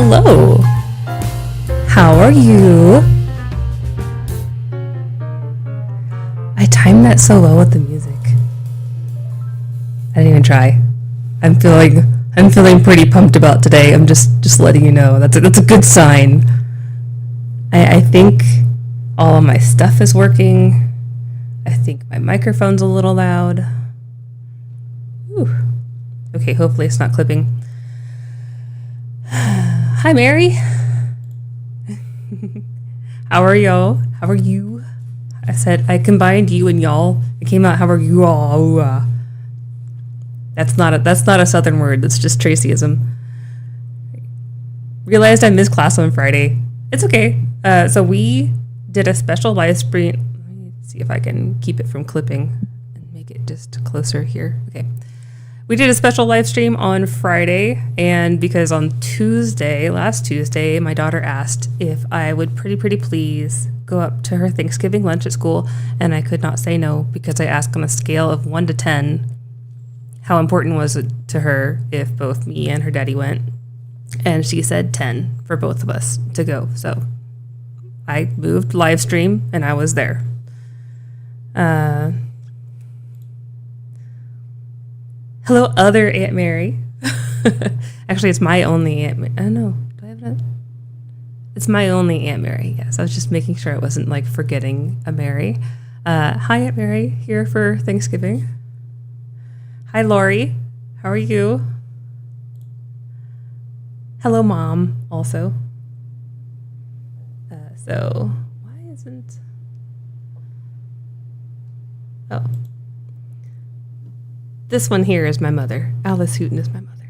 Hello. How are you? I timed that so well with the music. I didn't even try. I'm feeling pretty pumped about today. I'm just letting you know. That's a good sign. I think all of my stuff is working. I think my microphone's a little loud. Whew. Okay, hopefully it's not clipping. Hi, Mary. How are y'all? How are you? I said I combined you and y'all. It came out, how are you all? That's not a Southern word. That's just Tracyism. Realized I missed class on Friday. It's okay. So we did a special live stream. Let me see if I can keep it from clipping and make it just closer here. Okay. We did a special live stream on Friday, and because on last Tuesday, my daughter asked if I would pretty please go up to her Thanksgiving lunch at school, and I could not say no because I asked on a scale of 1 to 10 how important was it to her if both me and her daddy went, and she said 10 for both of us to go. So I moved live stream, and I was there. Hello, other Aunt Mary. Actually, it's my only Aunt Mary. I don't know. Do I have that? It's my only Aunt Mary. Yes, I was just making sure I wasn't like forgetting a Mary. Hi, Aunt Mary, here for Thanksgiving. Hi, Lori. How are you? Hello, Mom, also. So, why isn't... Oh. This one here is my mother. Alice Hooten is my mother.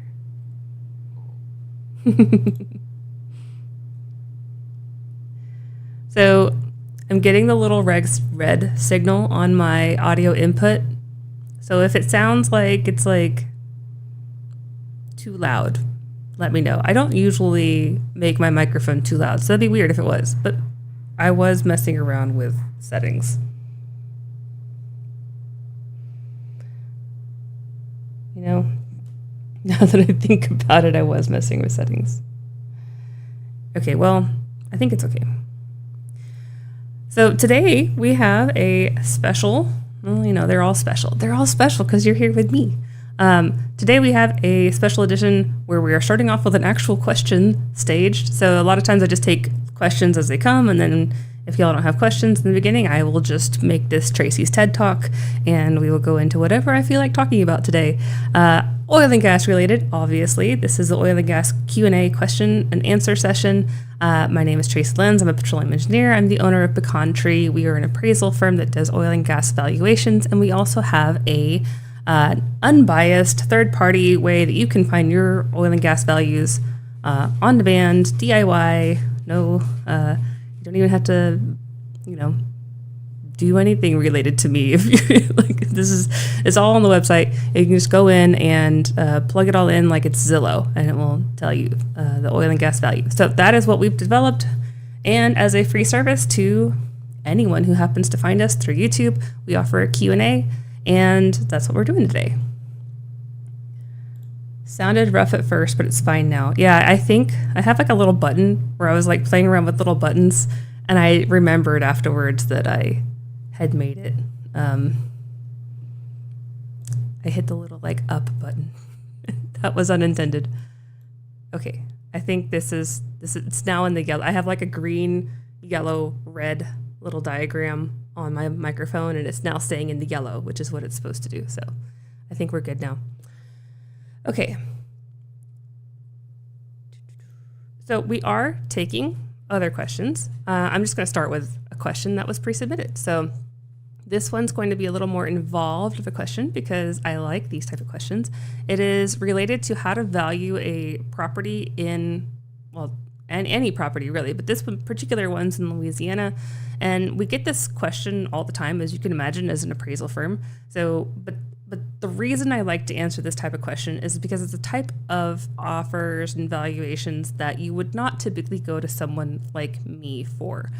So I'm getting the little red signal on my audio input. So if it sounds like it's like too loud, let me know. I don't usually make my microphone too loud, so that'd be weird if it was. But I was messing around with settings. You know, now that I think about it, I was messing with settings. Okay, well, I think it's okay. So today we have a special, well, you know, they're all special. They're all special because you're here with me. Today we have a special edition where we are starting off with an actual question staged. So a lot of times I just take questions as they come, and then if y'all don't have questions in the beginning, I will just make this Tracy's TED Talk, and we will go into whatever I feel like talking about today. Oil and gas related, obviously. This is the oil and gas Q&A question and answer session. My name is Tracy Lenz. I'm a petroleum engineer. I'm the owner of Pecan Tree. We are an appraisal firm that does oil and gas valuations, and we also have a unbiased third-party way that you can find your oil and gas values on demand, DIY. No, you don't even have to, you know, do anything related to me. If you like, it's all on the website. You can just go in and plug it all in like it's Zillow, and it will tell you the oil and gas value. So that is what we've developed, and as a free service to anyone who happens to find us through YouTube, we offer a Q&A, and that's what we're doing today. Sounded rough at first, but it's fine now. Yeah, I think I have like a little button where I was like playing around with little buttons, and I remembered afterwards that I had made it. I hit the little like up button. That was unintended. Okay, I think it's now in the yellow. I have like a green, yellow, red little diagram on my microphone, and it's now staying in the yellow, which is what it's supposed to do. So I think we're good now. Okay. So we are taking other questions. I'm just going to start with a question that was pre-submitted. So this one's going to be a little more involved of a question because I like these type of questions. It is related to how to value a property in, well, and any property really, but this one, particular one's in Louisiana. And we get this question all the time, as you can imagine, as an appraisal firm. So, but the reason I like to answer this type of question is because it's a type of offers and valuations that you would not typically go to someone like me for,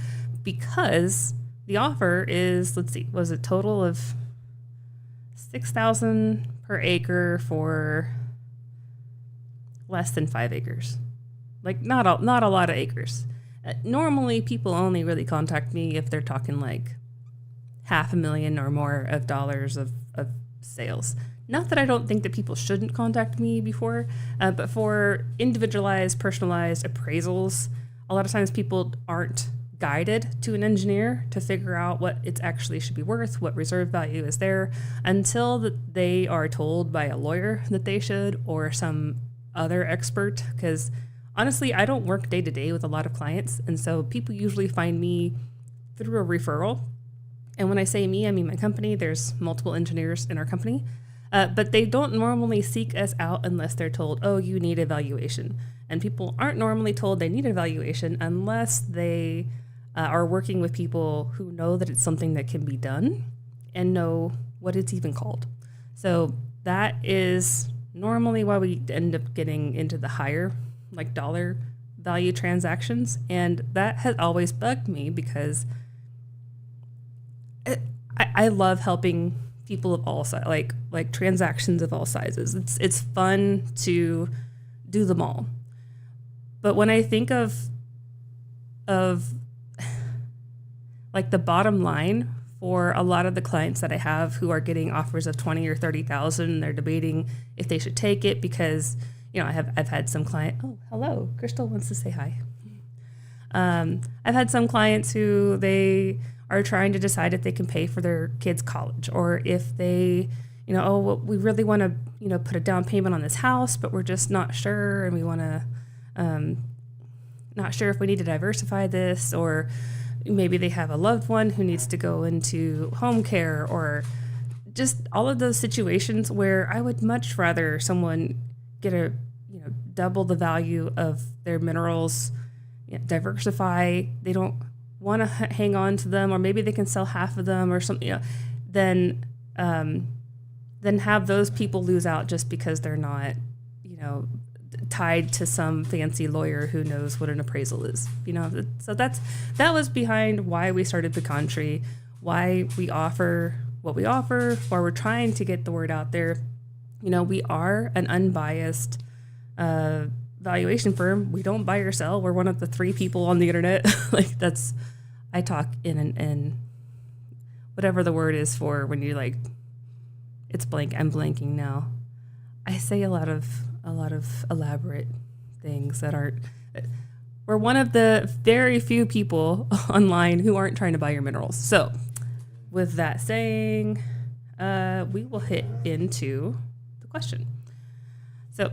because the offer is, let's see, was a total of $6,000 per acre for less than 5 acres. Like not a lot of acres. Normally, people only really contact me if they're talking like $500,000 or more of dollars of sales. Not that I don't think that people shouldn't contact me before, but for individualized, personalized appraisals, a lot of times people aren't guided to an engineer to figure out what it actually should be worth, what reserve value is there, until they are told by a lawyer that they should, or some other expert. Because honestly, I don't work day to day with a lot of clients, and so people usually find me through a referral. And when I say me, I mean my company. There's multiple engineers in our company, but they don't normally seek us out unless they're told, oh, you need evaluation. And people aren't normally told they need evaluation unless they are working with people who know that it's something that can be done and know what it's even called. So that is normally why we end up getting into the higher, like dollar value transactions. And that has always bugged me because I love helping people of all sizes, like transactions of all sizes. It's fun to do them all. But when I think of like the bottom line for a lot of the clients that I have who are getting offers of 20 or 30,000, they're debating if they should take it because, you know, I've had some client. Oh, hello, Crystal wants to say hi. I've had some clients who they are trying to decide if they can pay for their kids' college, or if they, you know, oh, well, we really want to, you know, put a down payment on this house, but we're just not sure, and we want to, not sure if we need to diversify this, or maybe they have a loved one who needs to go into home care, or just all of those situations where I would much rather someone get a, you know, double the value of their minerals, you know, diversify. They don't want to hang on to them, or maybe they can sell half of them or something, you know, then have those people lose out just because they're not, you know, tied to some fancy lawyer who knows what an appraisal is, you know. So that was behind why we started Pecan Tree, why we offer what we offer, why we're trying to get the word out there. You know, we are an unbiased valuation firm. We don't buy or sell. We're one of the 3 people on the internet. Like I talk in whatever the word is for when you like, it's blank. I'm blanking now. I say a lot of elaborate things that aren't. We're one of the very few people online who aren't trying to buy your minerals. So, with that saying, we will hit into the question. So,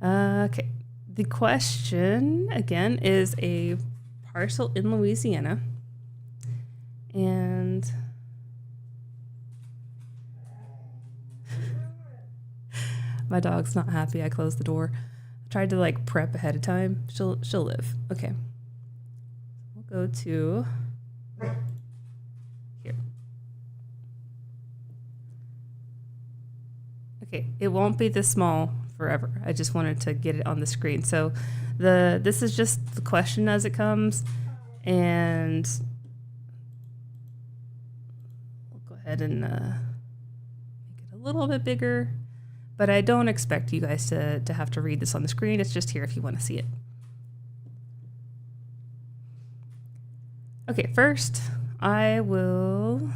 okay. The question, again, is a parcel in Louisiana. And my dog's not happy. I closed the door. I tried to like prep ahead of time. She'll live. Okay. We'll go to here. Okay, it won't be this small forever. I just wanted to get it on the screen. So this is just the question as it comes, and we'll go ahead and make it a little bit bigger, but I don't expect you guys to have to read this on the screen. It's just here if you want to see it. Okay, first I will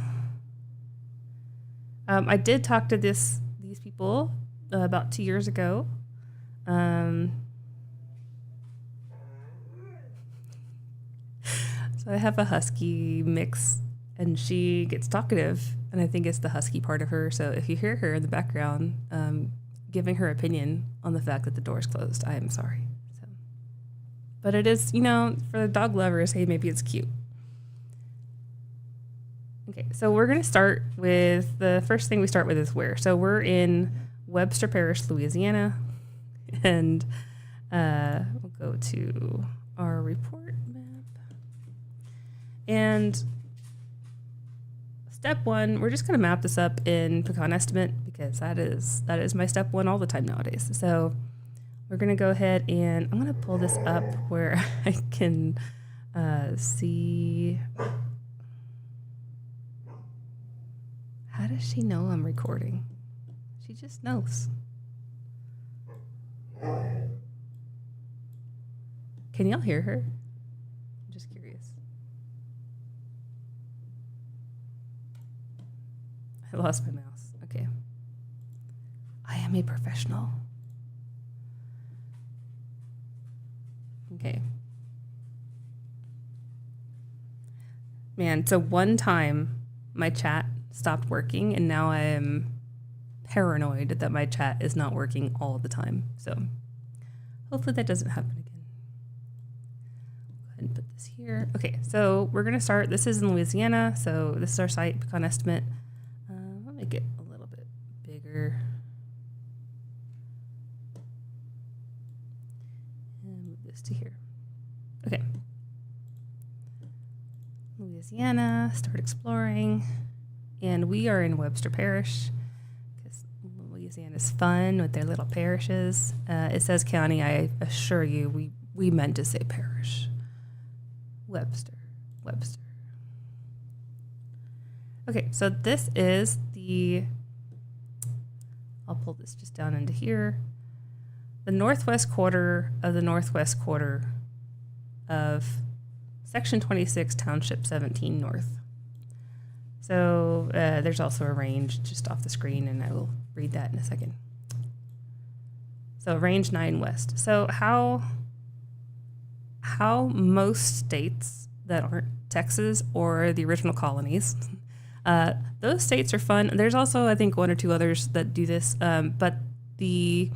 I did talk to these people about 2 years ago. So I have a husky mix, and she gets talkative, and I think it's the husky part of her. So if you hear her in the background giving her opinion on the fact that the door is closed, I am sorry. So, but it is, you know, for the dog lovers, hey, maybe it's cute. Okay, so we're going to start with the first thing we start with is where. So we're in Webster Parish, Louisiana, and we'll go to our report map. And step 1, we're just going to map this up in Pecan Estimate because that is my step 1 all the time nowadays. So we're going to go ahead and I'm going to pull this up where I can see. How does she know I'm recording? She just knows. Can y'all hear her? I'm just curious. I lost my mouse. Okay. I am a professional. Okay. Man, so one time my chat stopped working, and now I am paranoid that my chat is not working all the time. So hopefully that doesn't happen again. Go ahead and put this here. Okay, so we're going to start. This is in Louisiana, so this is our site, pecan estimate. I'll make it a little bit bigger. And move this to here. Okay. Louisiana, start exploring. And we are in Webster Parish because Louisiana is fun with their little parishes. It says county. I assure you, we meant to say parish. Webster. Okay, so this is I'll pull this just down into here. The northwest quarter of the northwest quarter of Section 26, Township 17 North. So there's also a range just off the screen, and I will read that in a second. So range 9 west. So how most states that aren't Texas or the original colonies, those states are fun. There's also, I think, one or two others that do this, but the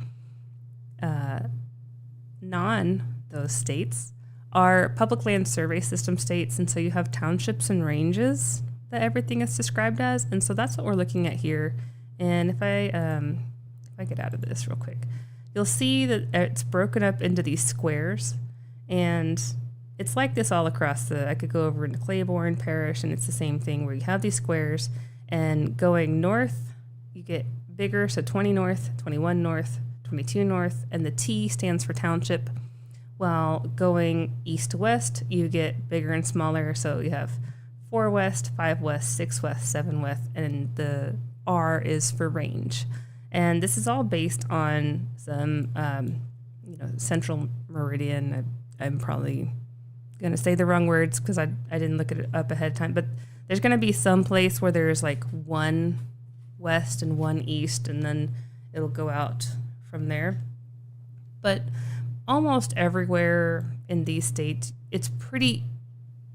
those states are public land survey system states, and so you have townships and ranges that everything is described as, and so that's what we're looking at here. And if I get out of this real quick, you'll see that it's broken up into these squares, and it's like this all across I could go over into Claiborne Parish, and it's the same thing where you have these squares, and going north, you get bigger, so 20 north, 21 north, 22 north, and the T stands for township. While going east to west, you get bigger and smaller, so you have 4 west, 5 west, 6 west, 7 west, and the R is for range. And this is all based on some, central meridian. I'm probably going to say the wrong words because I didn't look it up ahead of time, but there's going to be some place where there's like 1 west and 1 east, and then it'll go out from there. But almost everywhere in these states, it's pretty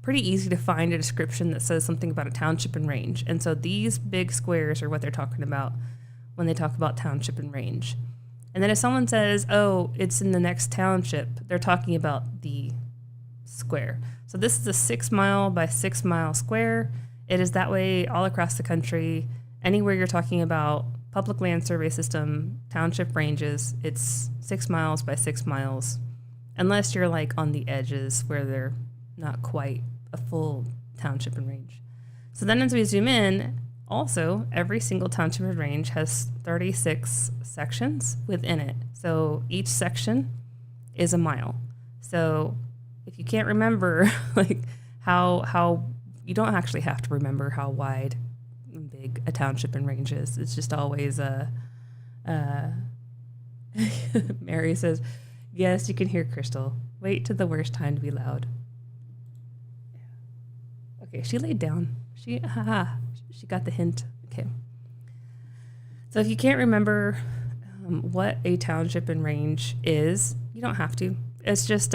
easy to find a description that says something about a township and range. And so these big squares are what they're talking about when they talk about township and range. And then if someone says, oh, it's in the next township, they're talking about the square. So this is a 6 mile by 6 mile square. It is that way all across the country. Anywhere you're talking about public land survey system, township ranges, it's 6 miles by 6 miles, unless you're like on the edges where they're not quite a full township and range. So then as we zoom in, also every single township and range has 36 sections within it. So each section is a mile. So if you can't remember like how you don't actually have to remember how wide and big a township and range is. It's just always Mary says, yes, you can hear Crystal. Wait till the worst time to be loud. Okay, she laid down. She got the hint. Okay. So if you can't remember what a township and range is, you don't have to. It's just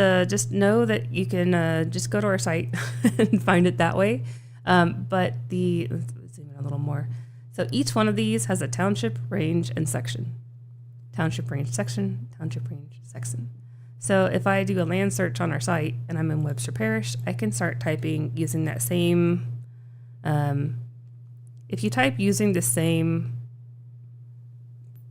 know that you can just go to our site and find it that way. But let's zoom in a little more. So each one of these has a township, range, and section. Township, range, section, township, range, section. So if I do a land search on our site and I'm in Webster Parish, I can start typing using that same, if you type using the same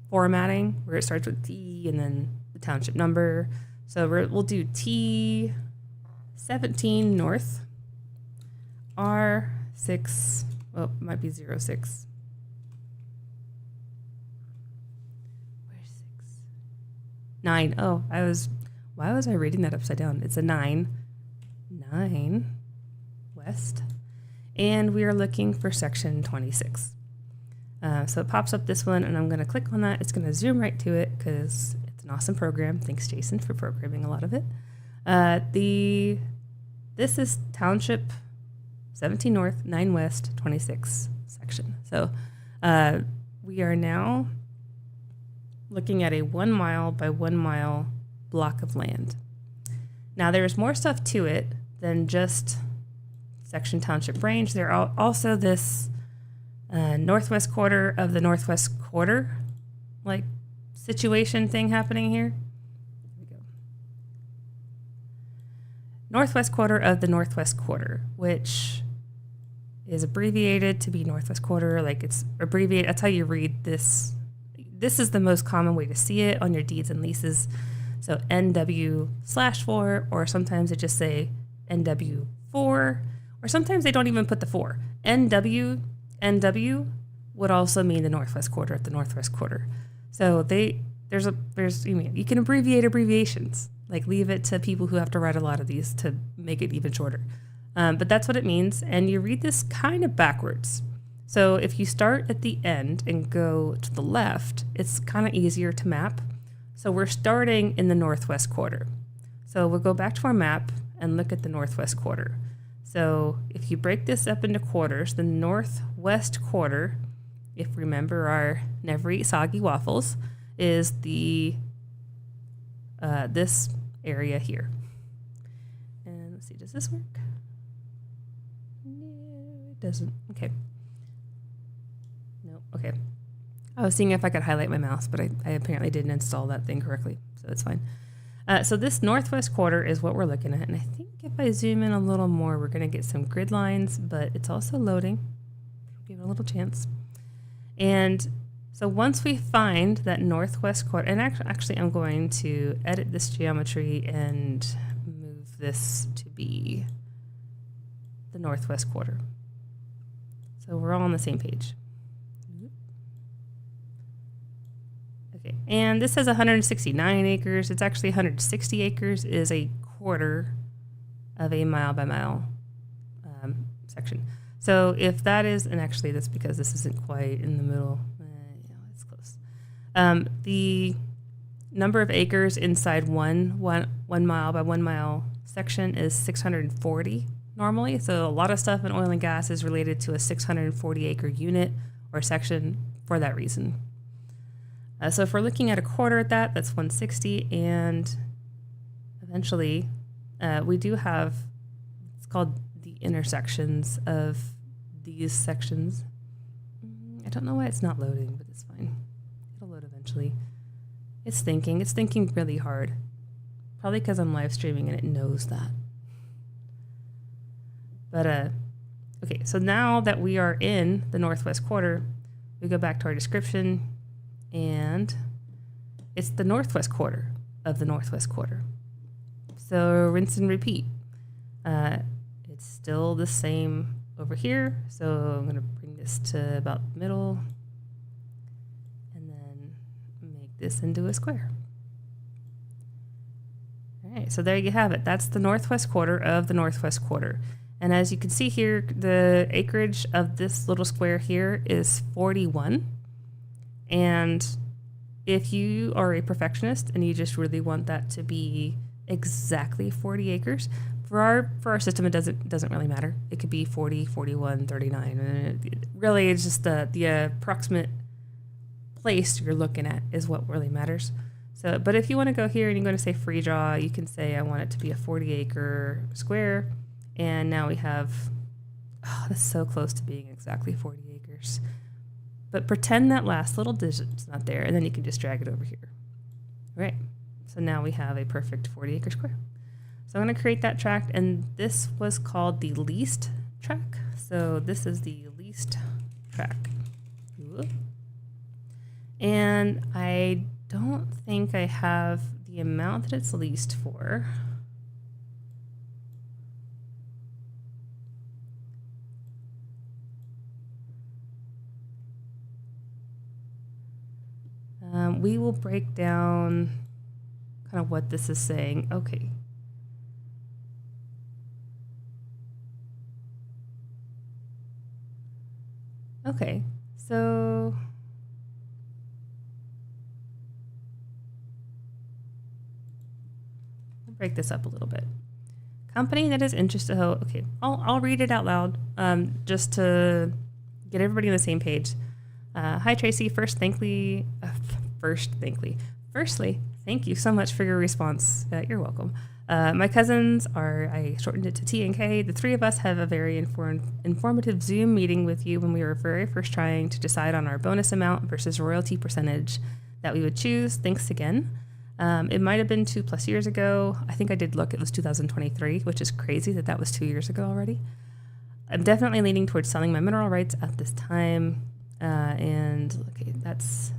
formatting where it starts with T and then the township number. So we'll do T17 North, R6, it might be 06. Where's 6? 9. Oh, why was I reading that upside down? It's a 9 west. And we are looking for section 26. So it pops up this one, and I'm going to click on that. It's going to zoom right to it because it's an awesome program. Thanks, Jason, for programming a lot of it. This is Township 17 North, 9 West, 26 section. So we are now looking at a 1 mile by 1 mile block of land. Now there's more stuff to it than just section township range. There are also this northwest quarter of the northwest quarter, like situation thing happening here. Here we go. Northwest quarter of the northwest quarter, which is abbreviated to be northwest quarter. Like it's abbreviated. That's how you read this. This is the most common way to see it on your deeds and leases. So NW/4, or sometimes they just say NW4, or sometimes they don't even put the 4. NW would also mean the northwest quarter of the northwest quarter. So you can abbreviate abbreviations, like leave it to people who have to write a lot of these to make it even shorter. But that's what it means. And you read this kind of backwards. So if you start at the end and go to the left, it's kind of easier to map. So we're starting in the northwest quarter. So we'll go back to our map and look at the northwest quarter. So if you break this up into quarters, the northwest quarter, if you remember our never eat soggy waffles, is the this area here. And let's see, does this work? No, it doesn't. Okay. No, okay. I was seeing if I could highlight my mouse, but I apparently didn't install that thing correctly, so it's fine. So this northwest quarter is what we're looking at, and I think if I zoom in a little more, we're going to get some grid lines, but it's also loading. Give it a little chance. And so once we find that northwest quarter, and actually I'm going to edit this geometry and move this to be the northwest quarter. So we're all on the same page. Okay, and this says 169 acres. It's actually 160 acres is a quarter of a mile by mile section. So if that is, and actually that's because this isn't quite in the middle. Yeah, it's close. The number of acres inside one mile by 1 mile section is 640 normally. So a lot of stuff in oil and gas is related to a 640 acre unit or section for that reason. So if we're looking at a quarter at that, that's 160, and eventually we do have, it's called the intersections of these sections. I don't know why it's not loading, but it's fine. It'll load eventually. It's thinking really hard. Probably because I'm live streaming and it knows that. But, okay, so now that we are in the northwest quarter, we go back to our description, and it's the northwest quarter of the northwest quarter. So rinse and repeat. It's still the same over here. So I'm going to bring this to about the middle and then make this into a square. All right, so there you have it. That's the northwest quarter of the northwest quarter. And as you can see here, the acreage of this little square here is 41. And if you are a perfectionist and you just really want that to be exactly 40 acres, for our system, it doesn't really matter. It could be 40, 41, 39. Really, it's just the approximate place you're looking at is what really matters. So, but if you want to go here and you're going to say free draw, you can say I want it to be a 40 acre square. And now we have, oh, that's so close to being exactly 40 acres. But pretend that last little digit's not there, and then you can just drag it over here. All right, so now we have a perfect 40 acre square. So I'm going to create that tract, and this was called the least tract. So this is the least tract. And I don't think I have the amount that it's leased for. We will break down kind of what this is saying. Okay. Okay, so we'll break this up a little bit. Company that is interested. Oh, okay. I'll read it out loud just to get everybody on the same page. Hi, Tracy. Firstly, thank you so much for your response. You're welcome. My cousins I shortened it to T and K. The three of us have a very informative Zoom meeting with you when we were very first trying to decide on our bonus amount versus royalty percentage that we would choose. Thanks again. It might have been 2+ years ago. I think I did look. It was 2023, which is crazy that was 2 years ago already. I'm definitely leaning towards selling my mineral rights at this time. And okay, that's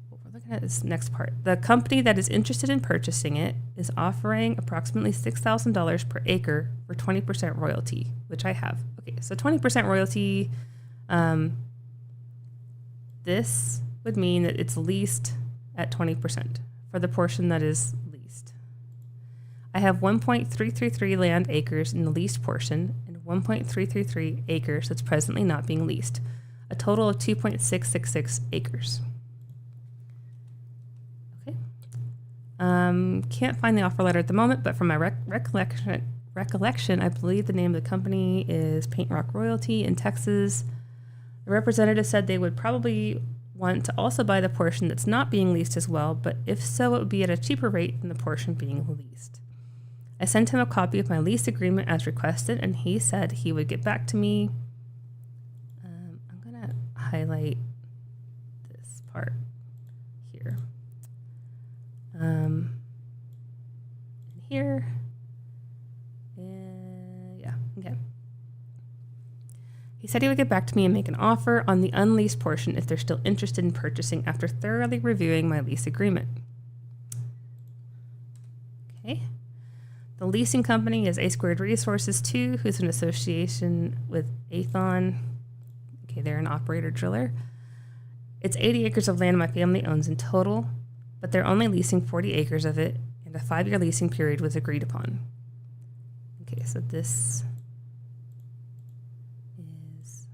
what we're looking at this next part. The company that is interested in purchasing it is offering approximately $6,000 per acre for 20% royalty, which I have. Okay, so 20% royalty, this would mean that it's leased at 20% for the portion that is leased. I have 1.333 land acres in the leased portion and 1.333 acres that's presently not being leased, a total of 2.666 acres. Okay. Can't find the offer letter at the moment, but from my recollection, I believe the name of the company is Paint Rock Royalty in Texas. The representative said they would probably want to also buy the portion that's not being leased as well, but if so, it would be at a cheaper rate than the portion being leased. I sent him a copy of my lease agreement as requested, and he said he would get back to me. I'm going to highlight this part here. And here. And yeah, okay. He said he would get back to me and make an offer on the unleased portion if they're still interested in purchasing after thoroughly reviewing my lease agreement. Okay. The leasing company is A Squared Resources 2, who's an association with Athon. Okay, they're an operator driller. It's 80 acres of land my family owns in total, but they're only leasing 40 acres of it, and a 5-year leasing period was agreed upon. Okay, so this is...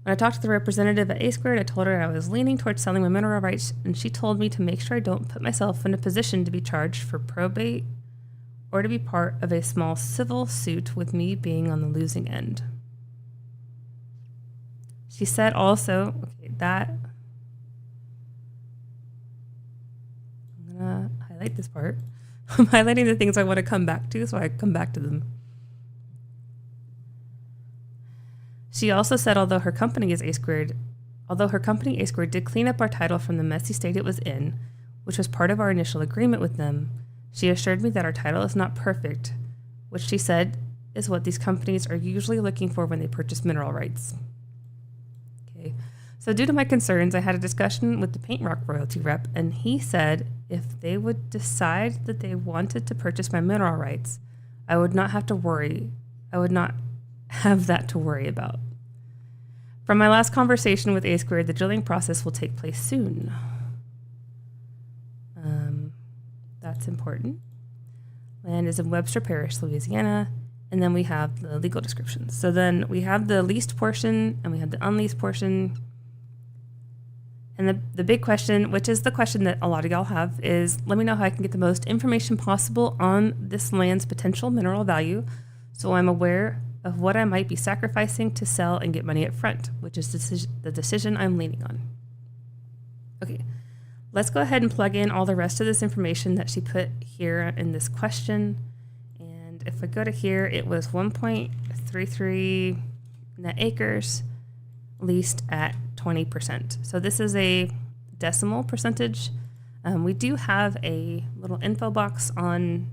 When I talked to the representative at A Squared, I told her I was leaning towards selling my mineral rights, and she told me to make sure I don't put myself in a position to be charged for probate or to be part of a small civil suit with me being on the losing end. She said also, okay, that, I'm gonna highlight this part. I'm highlighting the things I want to come back to, so I come back to them. She also said although her company A Squared did clean up our title from the messy state it was in, which was part of our initial agreement with them, she assured me that our title is not perfect, which she said is what these companies are usually looking for when they purchase mineral rights. Okay, so due to my concerns, I had a discussion with the Paint Rock royalty rep, and he said if they would decide that they wanted to purchase my mineral rights, I would not have that to worry about. From my last conversation with A Squared, the drilling process will take place soon. That's important. Land is in Webster Parish, Louisiana, and then we have the legal descriptions. So then we have the leased portion and we have the unleased portion. And the big question, which is the question that a lot of y'all have, is let me know how I can get the most information possible on this land's potential mineral value so I'm aware of what I might be sacrificing to sell and get money up front, which is the decision I'm leaning on. Okay, let's go ahead and plug in all the rest of this information that she put here in this question. And if I go to here, it was 1.33 net acres leased at 20%. So this is a decimal percentage. We do have a little info box on,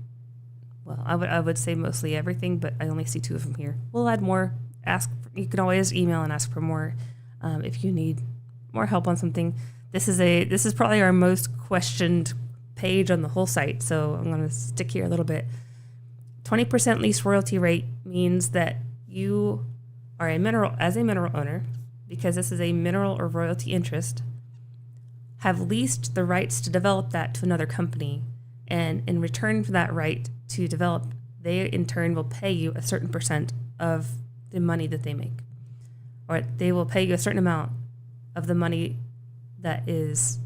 well, I would say mostly everything, but I only see 2 of them here. We'll add more. You can always email and ask for more if you need more help on something. This is probably our most questioned page on the whole site, so I'm going to stick here a little bit. 20% lease royalty rate means that you are a mineral owner, because this is a mineral or royalty interest, have leased the rights to develop that to another company, and in return for that right to develop, they in turn will pay you a certain percent of the money that they make, or they will pay you a certain amount of the money that is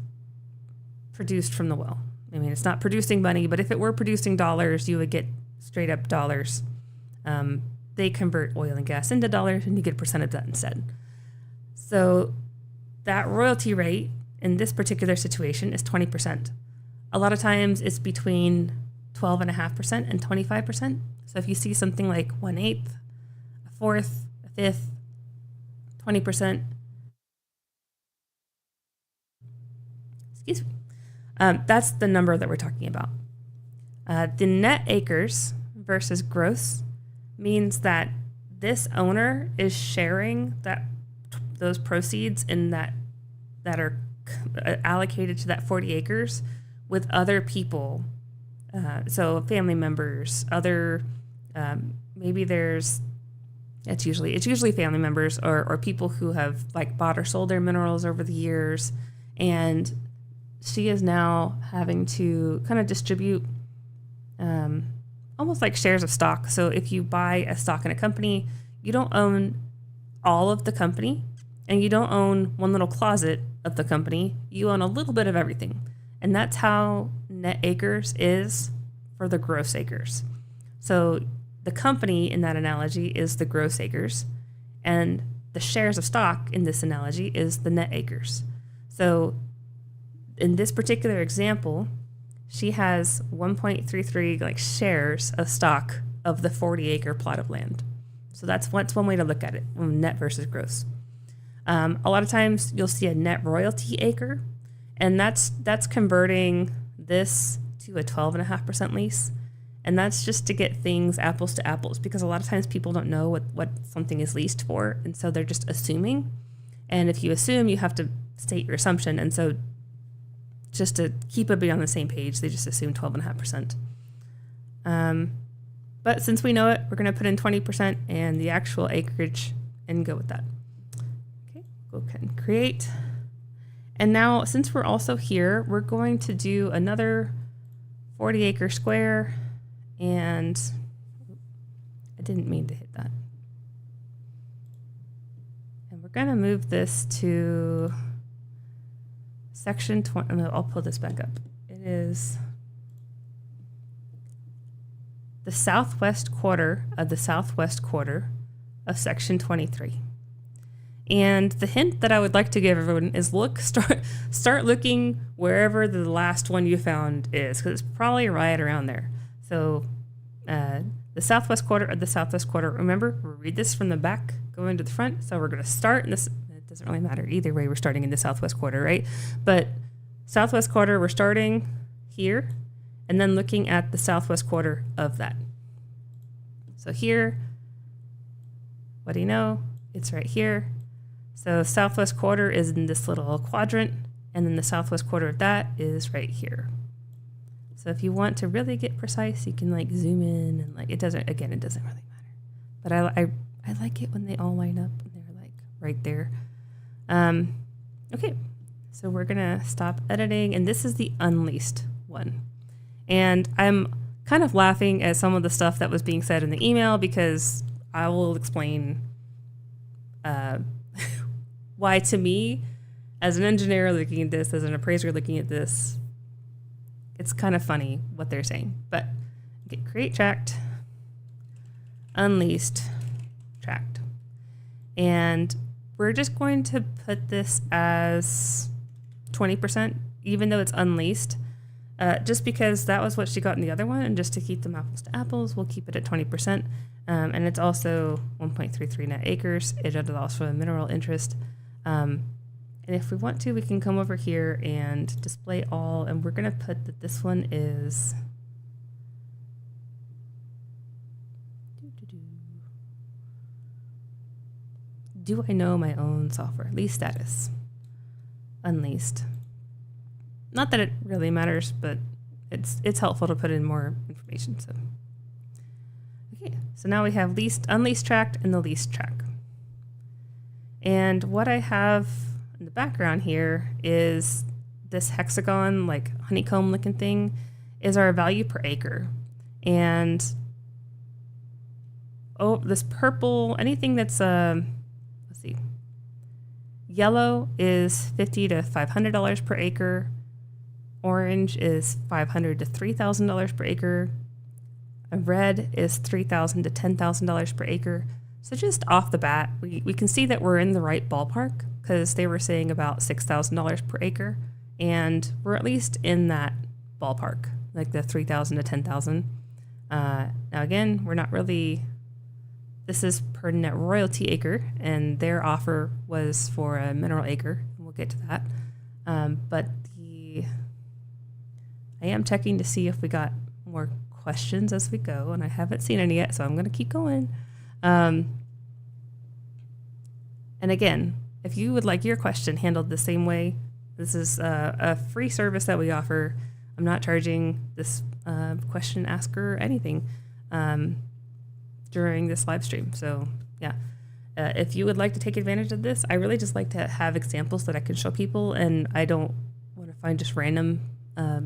produced from the well. I mean, it's not producing money, but if it were producing dollars, you would get straight up dollars. They convert oil and gas into dollars, and you get a percent of that instead. So that royalty rate in this particular situation is 20%. A lot of times it's between 12.5% and 25%. So if you see something like 1/8, a fourth, a fifth, 20%, excuse me, that's the number that we're talking about. The net acres versus gross means that this owner is sharing those proceeds in that are allocated to that 40 acres with other people. So family members, other maybe it's usually family members or people who have like bought or sold their minerals over the years, and she is now having to kind of distribute almost like shares of stock. So if you buy a stock in a company, you don't own all of the company, and you don't own one little closet of the company. You own a little bit of everything. And that's how net acres is for the gross acres. So the company in that analogy is the gross acres, and the shares of stock in this analogy is the net acres. So in this particular example, she has 1.33 like shares of stock of the 40-acre plot of land. So that's one way to look at it, net versus gross. A lot of times you'll see a net royalty acre, and that's converting this to a 12.5% lease. And that's just to get things apples to apples, because a lot of times people don't know what something is leased for, and so they're just assuming. And if you assume, you have to state your assumption. And so just to keep everybody on the same page, they just assume 12.5%. But since we know it, we're going to put in 20% and the actual acreage and go with that. Okay, go ahead and create. And now, since we're also here, we're going to do another 40-acre square, and I didn't mean to hit that. And we're going to move this to section 20. No, I'll pull this back up. It is the southwest quarter of the southwest quarter of section 23. And the hint that I would like to give everyone is start looking wherever the last one you found is, because it's probably right around there. So the southwest quarter of the southwest quarter. Remember, we'll read this from the back, go into the front. So we're going to start in this. It doesn't really matter either way. We're starting in the southwest quarter, right? But southwest quarter, we're starting here, and then looking at the southwest quarter of that. So here, what do you know? It's right here. So southwest quarter is in this little quadrant, and then the southwest quarter of that is right here. So if you want to really get precise, you can like zoom in, and like it doesn't really matter. But I like it when they all line up and they're like right there. Okay, so we're gonna stop editing, and this is the unleased one. And I'm kind of laughing at some of the stuff that was being said in the email, because I will explain why, to me, as an engineer looking at this, as an appraiser looking at this, it's kind of funny what they're saying. But okay, create tract, unleased tract. And we're just going to put this as 20%, even though it's unleased, just because that was what she got in the other one, and just to keep them apples to apples, we'll keep it at 20%. And it's also 1.33 net acres. It is also a mineral interest. And if we want to, we can come over here and display all, and we're going to put that this one is do I know my own software? Lease status. Unleased. Not that it really matters, but it's helpful to put in more information. So okay, so now we have unleased tract and the leased tract. And what I have in the background here is this hexagon, like honeycomb looking thing, is our value per acre. And this purple, anything that's let's see, yellow is $50 to $500 per acre. Orange is $500 to $3,000 per acre. Red is $3,000 to $10,000 per acre. So just off the bat, we can see that we're in the right ballpark because they were saying about $6,000 per acre, and we're at least in that ballpark, like the $3,000 to $10,000. Now again, we're not really. This is per net royalty acre, and their offer was for a mineral acre. We'll get to that. But I am checking to see if we got more questions as we go, and I haven't seen any yet, so I'm going to keep going. And again, if you would like your question handled the same way, this is a free service that we offer. I'm not charging this question asker anything during this live stream. So yeah, if you would like to take advantage of this, I really just like to have examples that I can show people, and I don't want to find just random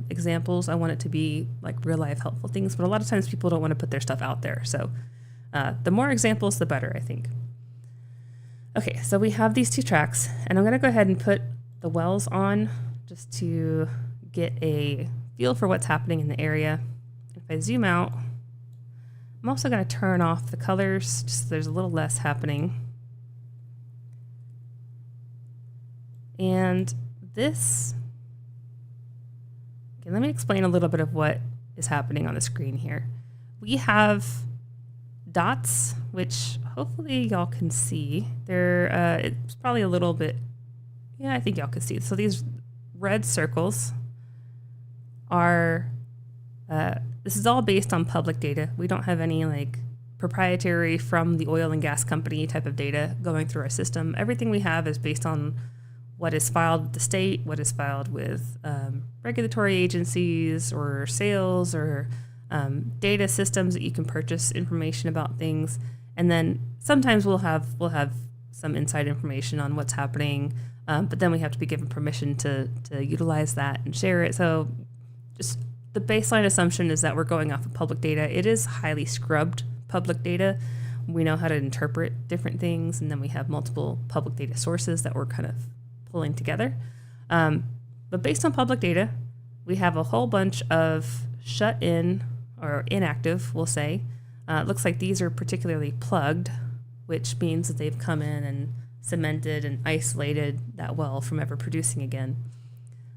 examples. I want it to be like real life helpful things, but a lot of times people don't want to put their stuff out there. So the more examples, the better, I think. Okay, so we have these two tracks, and I'm going to go ahead and put the wells on just to get a feel for what's happening in the area. If I zoom out, I'm also going to turn off the colors just so there's a little less happening. And this, okay, let me explain a little bit of what is happening on the screen here. We have dots, which hopefully y'all can see. It's probably a little bit, yeah, I think y'all can see. So these red circles are, this is all based on public data. We don't have any like proprietary from the oil and gas company type of data going through our system. Everything we have is based on what is filed with the state, what is filed with regulatory agencies or sales or data systems that you can purchase information about things. And then sometimes we'll have some inside information on what's happening, but then we have to be given permission to utilize that and share it. So just the baseline assumption is that we're going off of public data. It is highly scrubbed public data. We know how to interpret different things, and then we have multiple public data sources that we're kind of pulling together. But based on public data, we have a whole bunch of shut in or inactive, we'll say. It looks like these are particularly plugged, which means that they've come in and cemented and isolated that well from ever producing again.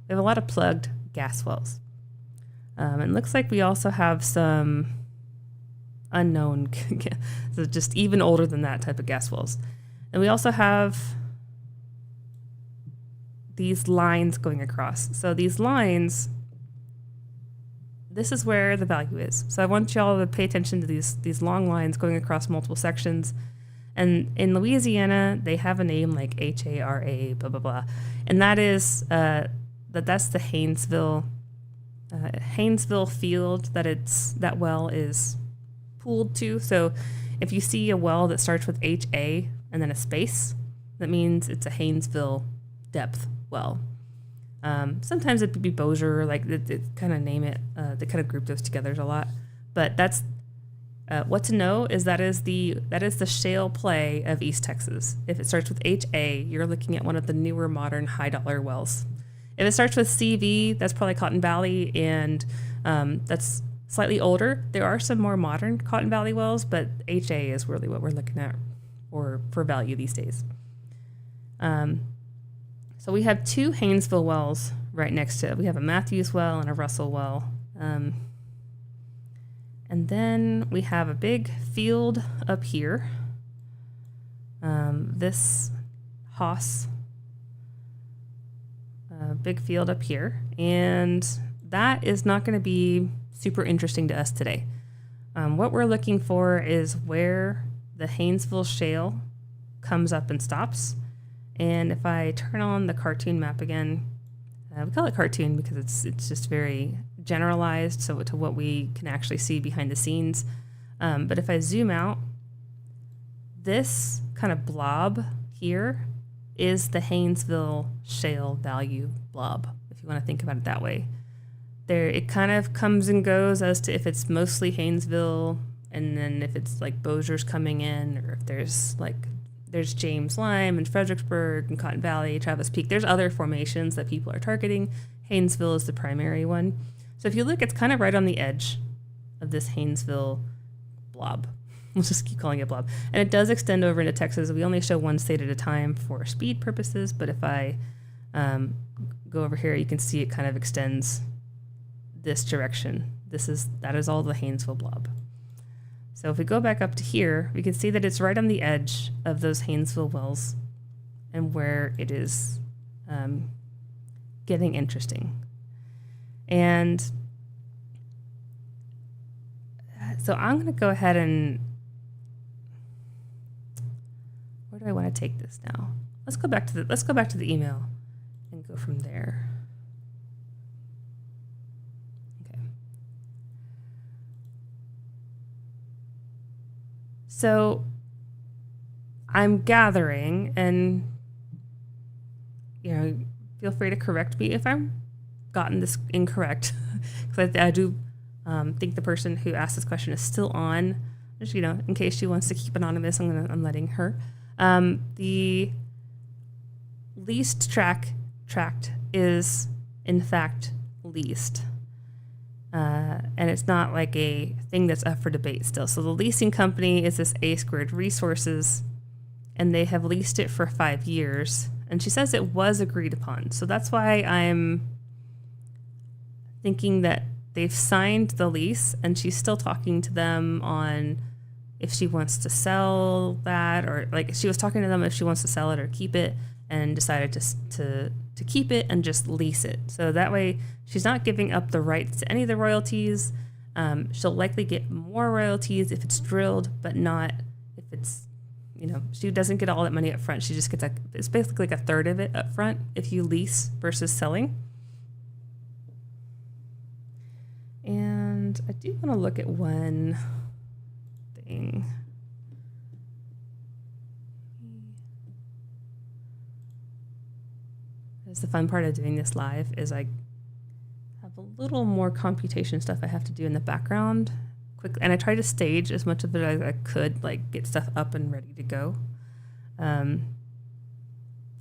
We have a lot of plugged gas wells. It looks like we also have some unknown, so just even older than that type of gas wells. And we also have these lines going across. So these lines, this is where the value is. So I want y'all to pay attention to these long lines going across multiple sections. And in Louisiana, they have a name like HARA, blah, blah, blah. And that is, that's the Haynesville field that well is pooled to. So if you see a well that starts with HA and then a space, that means it's a Haynesville depth well. Sometimes it could be Bossier, like they kind of name it, they kind of group those together a lot. But that's what to know is that is the shale play of East Texas. If it starts with HA, you're looking at one of the newer modern high dollar wells. If it starts with CV, that's probably Cotton Valley, and that's slightly older. There are some more modern Cotton Valley wells, but HA is really what we're looking at for value these days. So we have two Haynesville wells right next to it. We have a Matthews well and a Russell well. And then we have a big field up here. This Haas big field up here, and that is not going to be super interesting to us today. What we're looking for is where the Haynesville shale comes up and stops. And if I turn on the cartoon map again, we call it cartoon because it's just very generalized, so to what we can actually see behind the scenes. But if I zoom out, this kind of blob here is the Haynesville shale value blob, if you want to think about it that way. There, it kind of comes and goes as to if it's mostly Haynesville, and then if it's like Bossier's coming in, or if there's James Lime and Fredericksburg and Cotton Valley, Travis Peak. There's other formations that people are targeting. Haynesville is the primary one. So if you look, it's kind of right on the edge of this Haynesville blob. We'll just keep calling it blob. And it does extend over into Texas. We only show one state at a time for speed purposes, but if I go over here, you can see it kind of extends this direction. That is all the Haynesville blob. So if we go back up to here, we can see that it's right on the edge of those Haynesville wells and where it is getting interesting. And so I'm going to go ahead and, where do I want to take this now? Let's go back to the email and go from there. Okay. So I'm gathering, and feel free to correct me if I've gotten this incorrect, because I do think the person who asked this question is still on. Just, in case she wants to keep anonymous, I'm letting her. The leased tract is in fact leased, and it's not like a thing that's up for debate still. So the leasing company is this A Squared Resources, and they have leased it for 5 years. And she says it was agreed upon. So that's why I'm thinking that they've signed the lease, and she's still talking to them on if she wants to sell that, or like she was talking to them if she wants to sell it or keep it, and decided to keep it and just lease it. So that way she's not giving up the rights to any of the royalties. She'll likely get more royalties if it's drilled, but not if it's, she doesn't get all that money up front. She just gets it's basically like a third of it up front if you lease versus selling. And I do want to look at one thing. That's the fun part of doing this live, is I have a little more computation stuff I have to do in the background quickly, and I try to stage as much of it as I could, like get stuff up and ready to go. But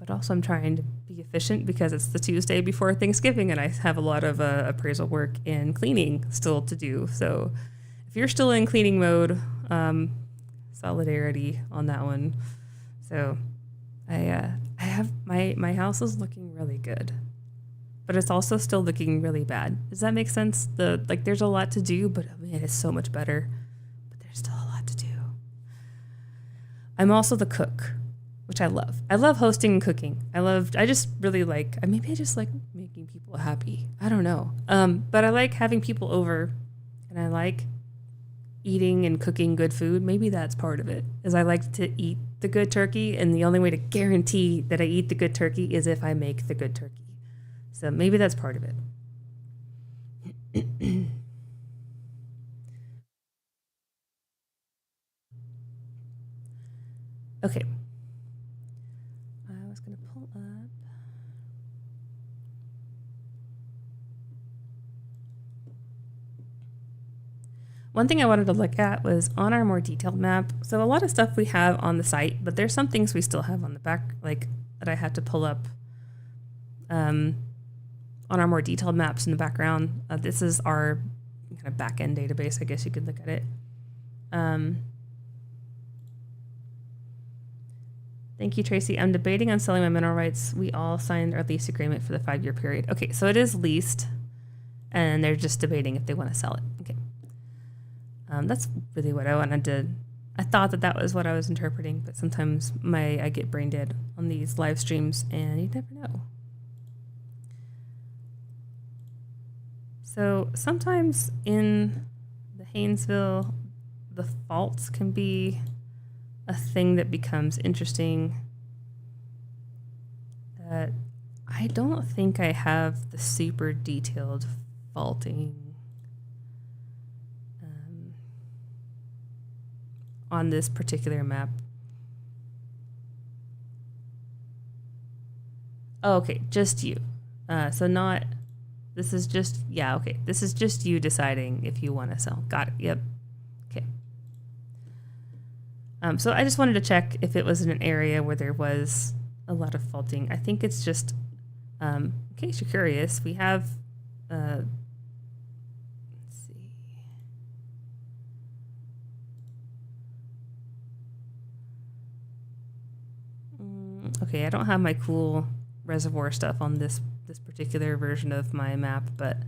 also I'm trying to be efficient because it's the Tuesday before Thanksgiving, and I have a lot of appraisal work and cleaning still to do. So if you're still in cleaning mode, solidarity on that one. So I have my house is looking really good, but it's also still looking really bad. Does that make sense? There's a lot to do, but man, it's so much better. But there's still a lot to do. I'm also the cook, which I love. I love hosting and cooking. I just really like, maybe I just like making people happy. I don't know. But I like having people over, and I like eating and cooking good food. Maybe that's part of it, is I like to eat the good turkey, and the only way to guarantee that I eat the good turkey is if I make the good turkey. So maybe that's part of it. Okay. I was going to pull up. One thing I wanted to look at was on our more detailed map. So a lot of stuff we have on the site, but there's some things we still have on the back, like that I had to pull up on our more detailed maps in the background. This is our kind of back-end database, I guess you could look at it. Thank you, Tracy. I'm debating on selling my mineral rights. We all signed our lease agreement for the 5-year period. Okay, so it is leased, and they're just debating if they want to sell it. Okay. That's really what I wanted to, I thought that was what I was interpreting, but sometimes I get brain dead on these live streams, and you never know. So sometimes in the Haynesville, the faults can be a thing that becomes interesting. I don't think I have the super detailed faulting on this particular map. Oh, okay, just you. So not, this is just, yeah, okay. This is just you deciding if you want to sell. Got it, yep. Okay. So I just wanted to check if it was in an area where there was a lot of faulting. I think it's just In case you're curious, we have, let's see. Okay, I don't have my cool reservoir stuff on this particular version of my map, but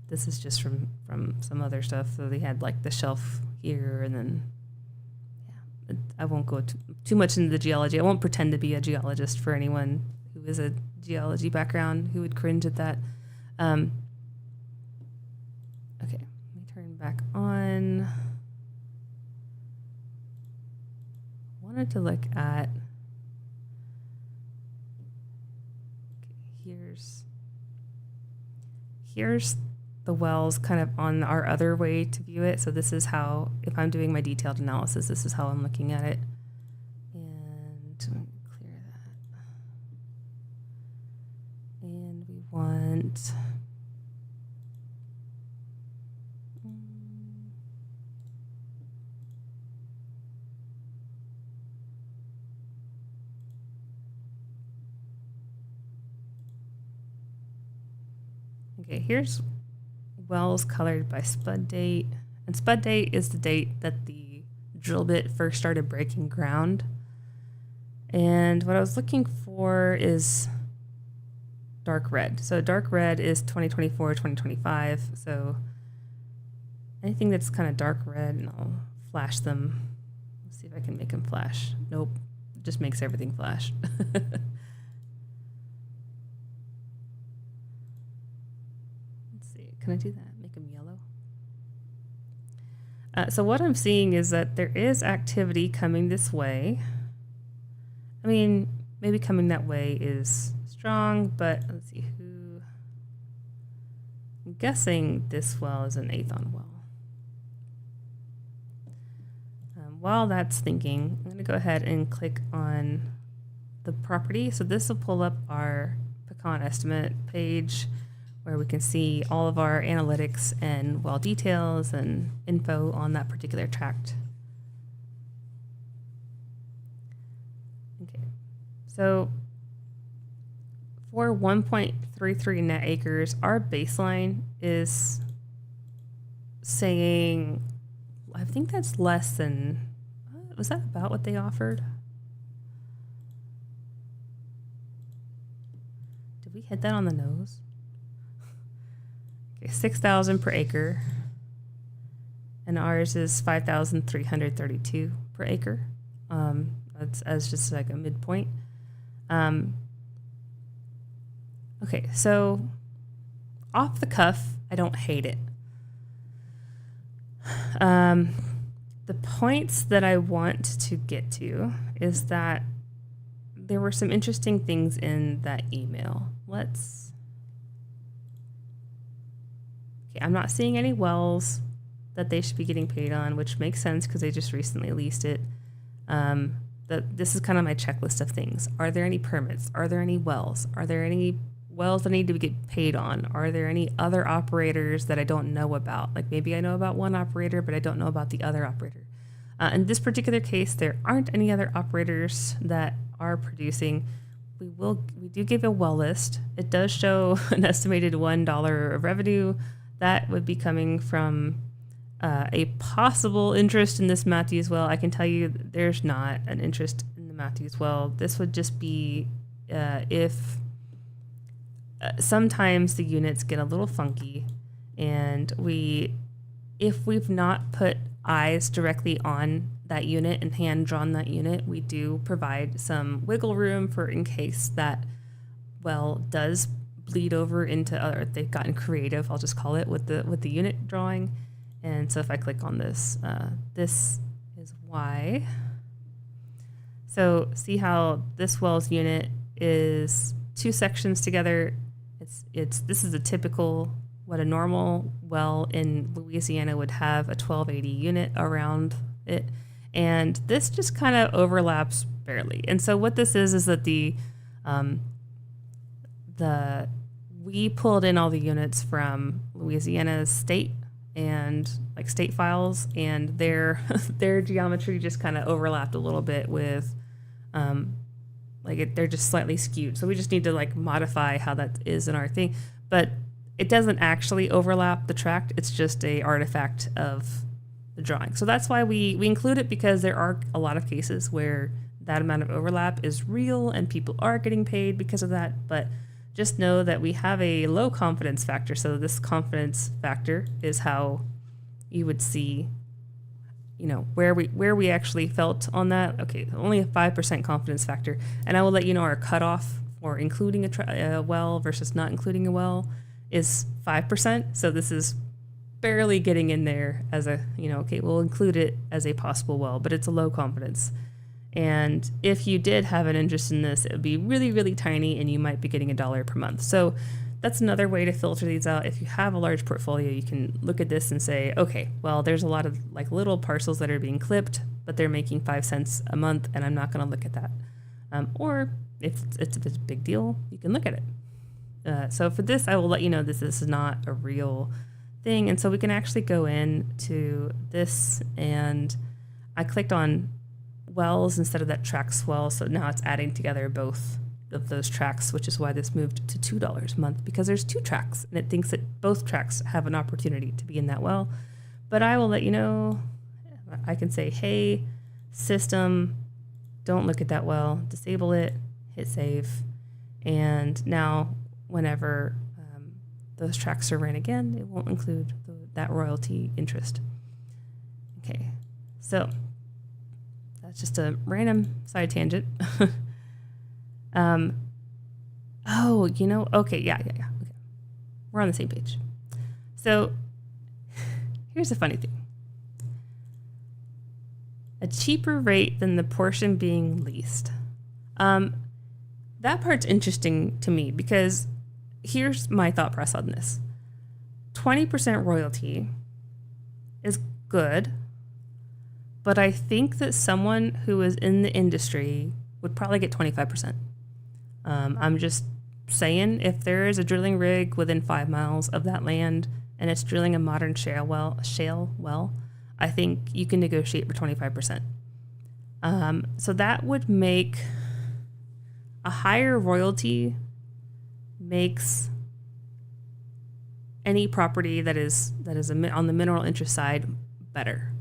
this is just from some other stuff. So they had like the shelf here, and then I won't go too much into the geology. I won't pretend to be a geologist for anyone who is a geology background who would cringe at that. Okay, let me turn back on. I wanted to look at, okay, here's the wells kind of on our other way to view it. So this is how, if I'm doing my detailed analysis, this is how I'm looking at it. And clear that. And we want, okay, here's wells colored by spud date, and spud date is the date that the drill bit first started breaking ground. And what I was looking for is dark red. So dark red is 2024, 2025. So anything that's kind of dark red, and I'll flash them. Let's see if I can make them flash. Nope, it just makes everything flash. Can I do that? Make them yellow. So what I'm seeing is that there is activity coming this way. I mean, maybe coming that way is strong, but let's see who. I'm guessing this well is an Athon well. While that's thinking, I'm going to go ahead and click on the property. So this will pull up our pecan estimate page, where we can see all of our analytics and well details and info on that particular tract. Okay, so for 1.33 net acres, our baseline is saying, I think that's less than, was that about what they offered? Did we hit that on the nose? 6,000 per acre, and ours is 5,332 per acre. That's as just like a midpoint. Okay, so off the cuff, I don't hate it. The points that I want to get to is that there were some interesting things in that email. I'm not seeing any wells that they should be getting paid on, which makes sense because they just recently leased it. This is kind of my checklist of things. Are there any permits? Are there any wells? Are there any wells that need to get paid on? Are there any other operators that I don't know about? Like maybe I know about one operator, but I don't know about the other operator. In this particular case, there aren't any other operators that are producing. We do give a well list. It does show an estimated $1 of revenue. That would be coming from a possible interest in this Matthews well. I can tell you there's not an interest in the Matthews well. This would just be if sometimes the units get a little funky, and if we've not put eyes directly on that unit and hand drawn that unit, we do provide some wiggle room for in case that well does bleed over into other, they've gotten creative, I'll just call it, with the unit drawing. And so if I click on this, this is why. So see how this well's unit is two sections together. This is a typical, what a normal well in Louisiana would have, a 1280 unit around it. And this just kind of overlaps barely. And so what this is that we pulled in all the units from Louisiana's state, and like state files, and their their geometry just kind of overlapped a little bit with they're just slightly skewed. So we just need to like modify how that is in our thing. But it doesn't actually overlap the tract. It's just a artifact of the drawing. So that's why we include it, because there are a lot of cases where that amount of overlap is real and people are getting paid because of that. But just know that we have a low confidence factor. So this confidence factor is how you would see, where we actually felt on that. Okay, only a 5% confidence factor. And I will let you know our cutoff for including a well versus not including a well is 5%. So this is barely getting in there as a, okay, we'll include it as a possible well, but it's a low confidence. And if you did have an interest in this, it would be really, really tiny, and you might be getting $1 per month. So that's another way to filter these out. If you have a large portfolio, you can look at this and say, okay, well, there's a lot of like little parcels that are being clipped, but they're making 5 cents a month, and I'm not going to look at that. Or if it's a big deal, you can look at it. So for this, I will let you know this is not a real thing. And so we can actually go into this, and I clicked on wells instead of that tracks well. So now it's adding together both of those tracks, which is why this moved to $2 a month, because there's 2 tracks and it thinks that both tracks have an opportunity to be in that well. But I will let you know, I can say, hey, system, don't look at that well, disable it, hit save. And now whenever those tracks are ran again, it won't include that royalty interest. Okay, so that's just a random side tangent. Okay, yeah. Okay. We're on the same page. So here's the funny thing. A cheaper rate than the portion being leased. That part's interesting to me, because here's my thought process on this. 20% royalty is good, but I think that someone who is in the industry would probably get 25%. I'm just saying, if there is a drilling rig within 5 miles of that land and it's drilling a modern shale well, I think you can negotiate for 25%. So that would make a higher royalty makes any property that is on the mineral interest side better.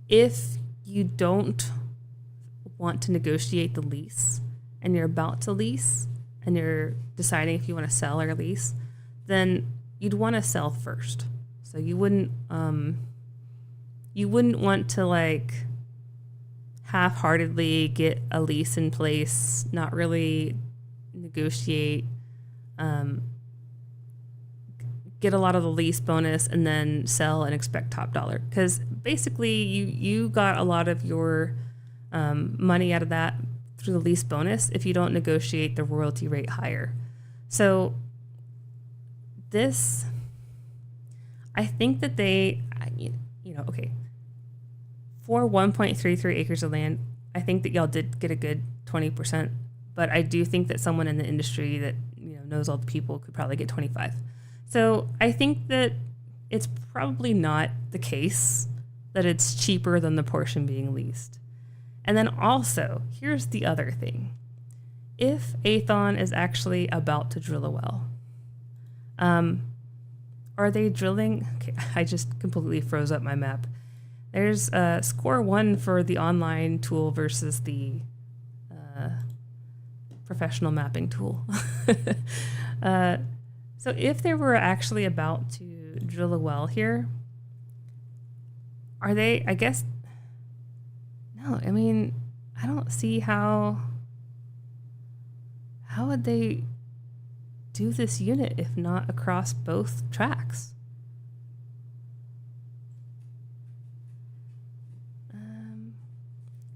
If you don't want to negotiate the lease and you're about to lease and you're deciding if you want to sell or lease, then you'd want to sell first. So you wouldn't want to like half-heartedly get a lease in place, not really negotiate, get a lot of the lease bonus and then sell and expect top dollar. Because basically you got a lot of your money out of that through the lease bonus if you don't negotiate the royalty rate higher. So this, I think that okay, for 1.33 acres of land, I think that y'all did get a good 20%, but I do think that someone in the industry that knows all the people could probably get 25. So I think that it's probably not the case that it's cheaper than the portion being leased. And then also, here's the other thing. If Aethon is actually about to drill a well, are they drilling? Okay, I just completely froze up my map. There's score 1 for the online tool versus the professional mapping tool. So if they were actually about to drill a well here, are they, I guess, no, I mean, I don't see how would they do this unit if not across both tracks?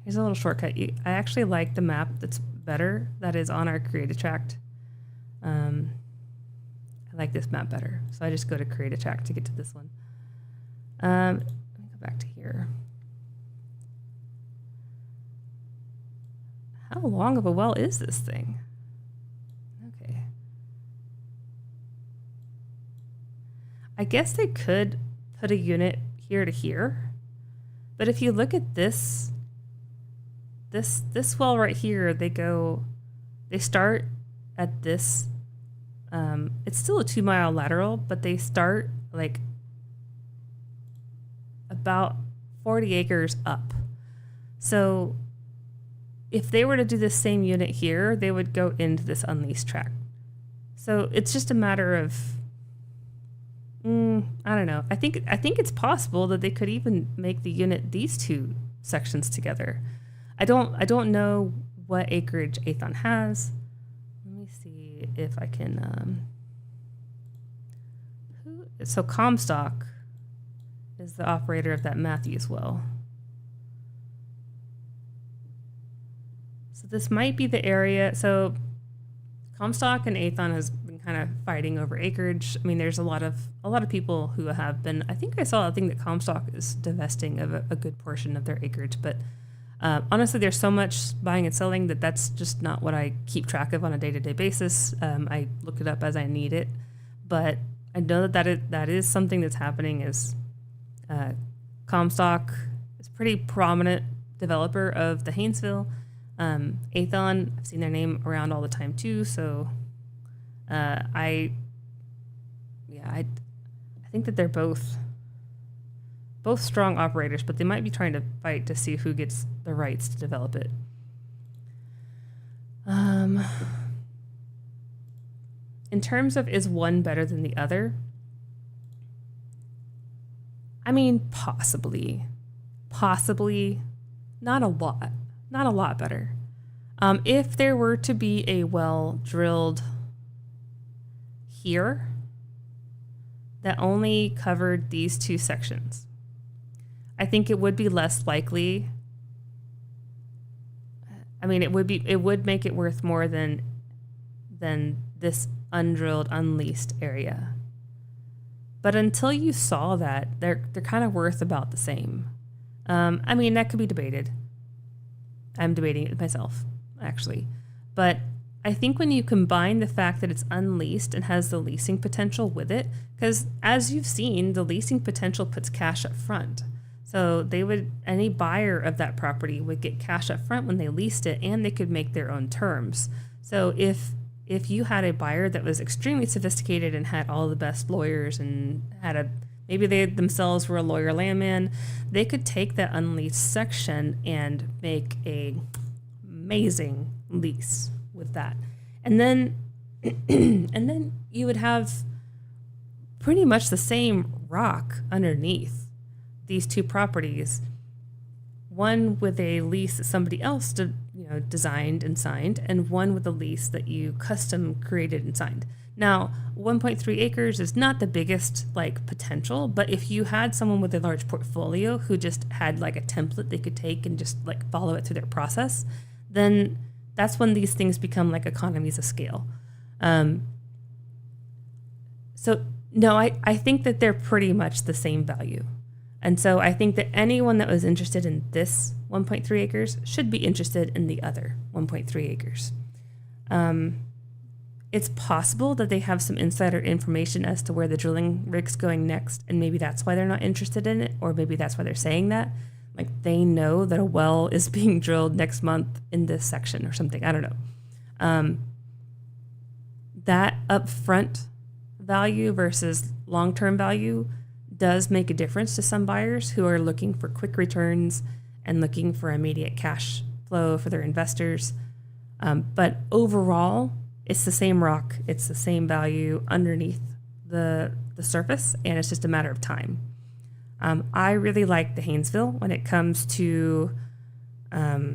Here's a little shortcut. I actually like the map that's better, that is on our create a tract. I like this map better, so I just go to create a tract to get to this one. Let me go back to here. How long of a well is this thing? Okay. I guess they could put a unit here to here. But if you look at this well right here, they start at this, it's still a 2-mile lateral, but they start like about 40 acres up. So if they were to do the same unit here, they would go into this unleased tract. So it's just a matter of, I don't know. I think it's possible that they could even make the unit these two sections together. I don't know what acreage Athon has. Let me see if I can. So Comstock is the operator of that Matthews well. So this might be the area. So Comstock and Athon has been kind of fighting over acreage. I mean, there's a lot of people who have been. I think I saw a thing that Comstock is divesting of a good portion of their acreage, but honestly, there's so much buying and selling that's just not what I keep track of on a day-to-day basis. I look it up as I need it, but I know that is something that's happening. Is Comstock is a pretty prominent developer of the Haynesville. Athon, I've seen their name around all the time too. So, I think that they're both strong operators, but they might be trying to fight to see who gets the rights to develop it. In terms of is one better than the other? I mean, possibly, not a lot better. If there were to be a well drilled here that only covered these two sections, I think it would be less likely. I mean, it would make it worth more than this undrilled, unleased area. But until you saw that, they're kind of worth about the same. I mean, that could be debated. I'm debating it myself, actually. But I think when you combine the fact that it's unleased and has the leasing potential with it, because as you've seen, the leasing potential puts cash up front. So any buyer of that property would get cash up front when they leased it, and they could make their own terms. So if you had a buyer that was extremely sophisticated and had all the best lawyers and maybe they themselves were a lawyer landman, they could take that unleased section and make a amazing lease with that. And then you would have pretty much the same rock underneath these two properties, one with a lease that somebody else designed and signed, and one with a lease that you custom created and signed. Now, 1.3 acres is not the biggest potential, but if you had someone with a large portfolio who just had a template they could take and just follow it through their process, then that's when these things become economies of scale. So no, I think that they're pretty much the same value. And so I think that anyone that was interested in this 1.3 acres should be interested in the other 1.3 acres. It's possible that they have some insider information as to where the drilling rig's going next, and maybe that's why they're not interested in it, or maybe that's why they're saying that. They know that a well is being drilled next month in this section or something. I don't know. That upfront value versus long-term value does make a difference to some buyers who are looking for quick returns and looking for immediate cash flow for their investors. But overall, it's the same rock, it's the same value underneath the surface, and it's just a matter of time. I really like the Haynesville when it comes to, okay,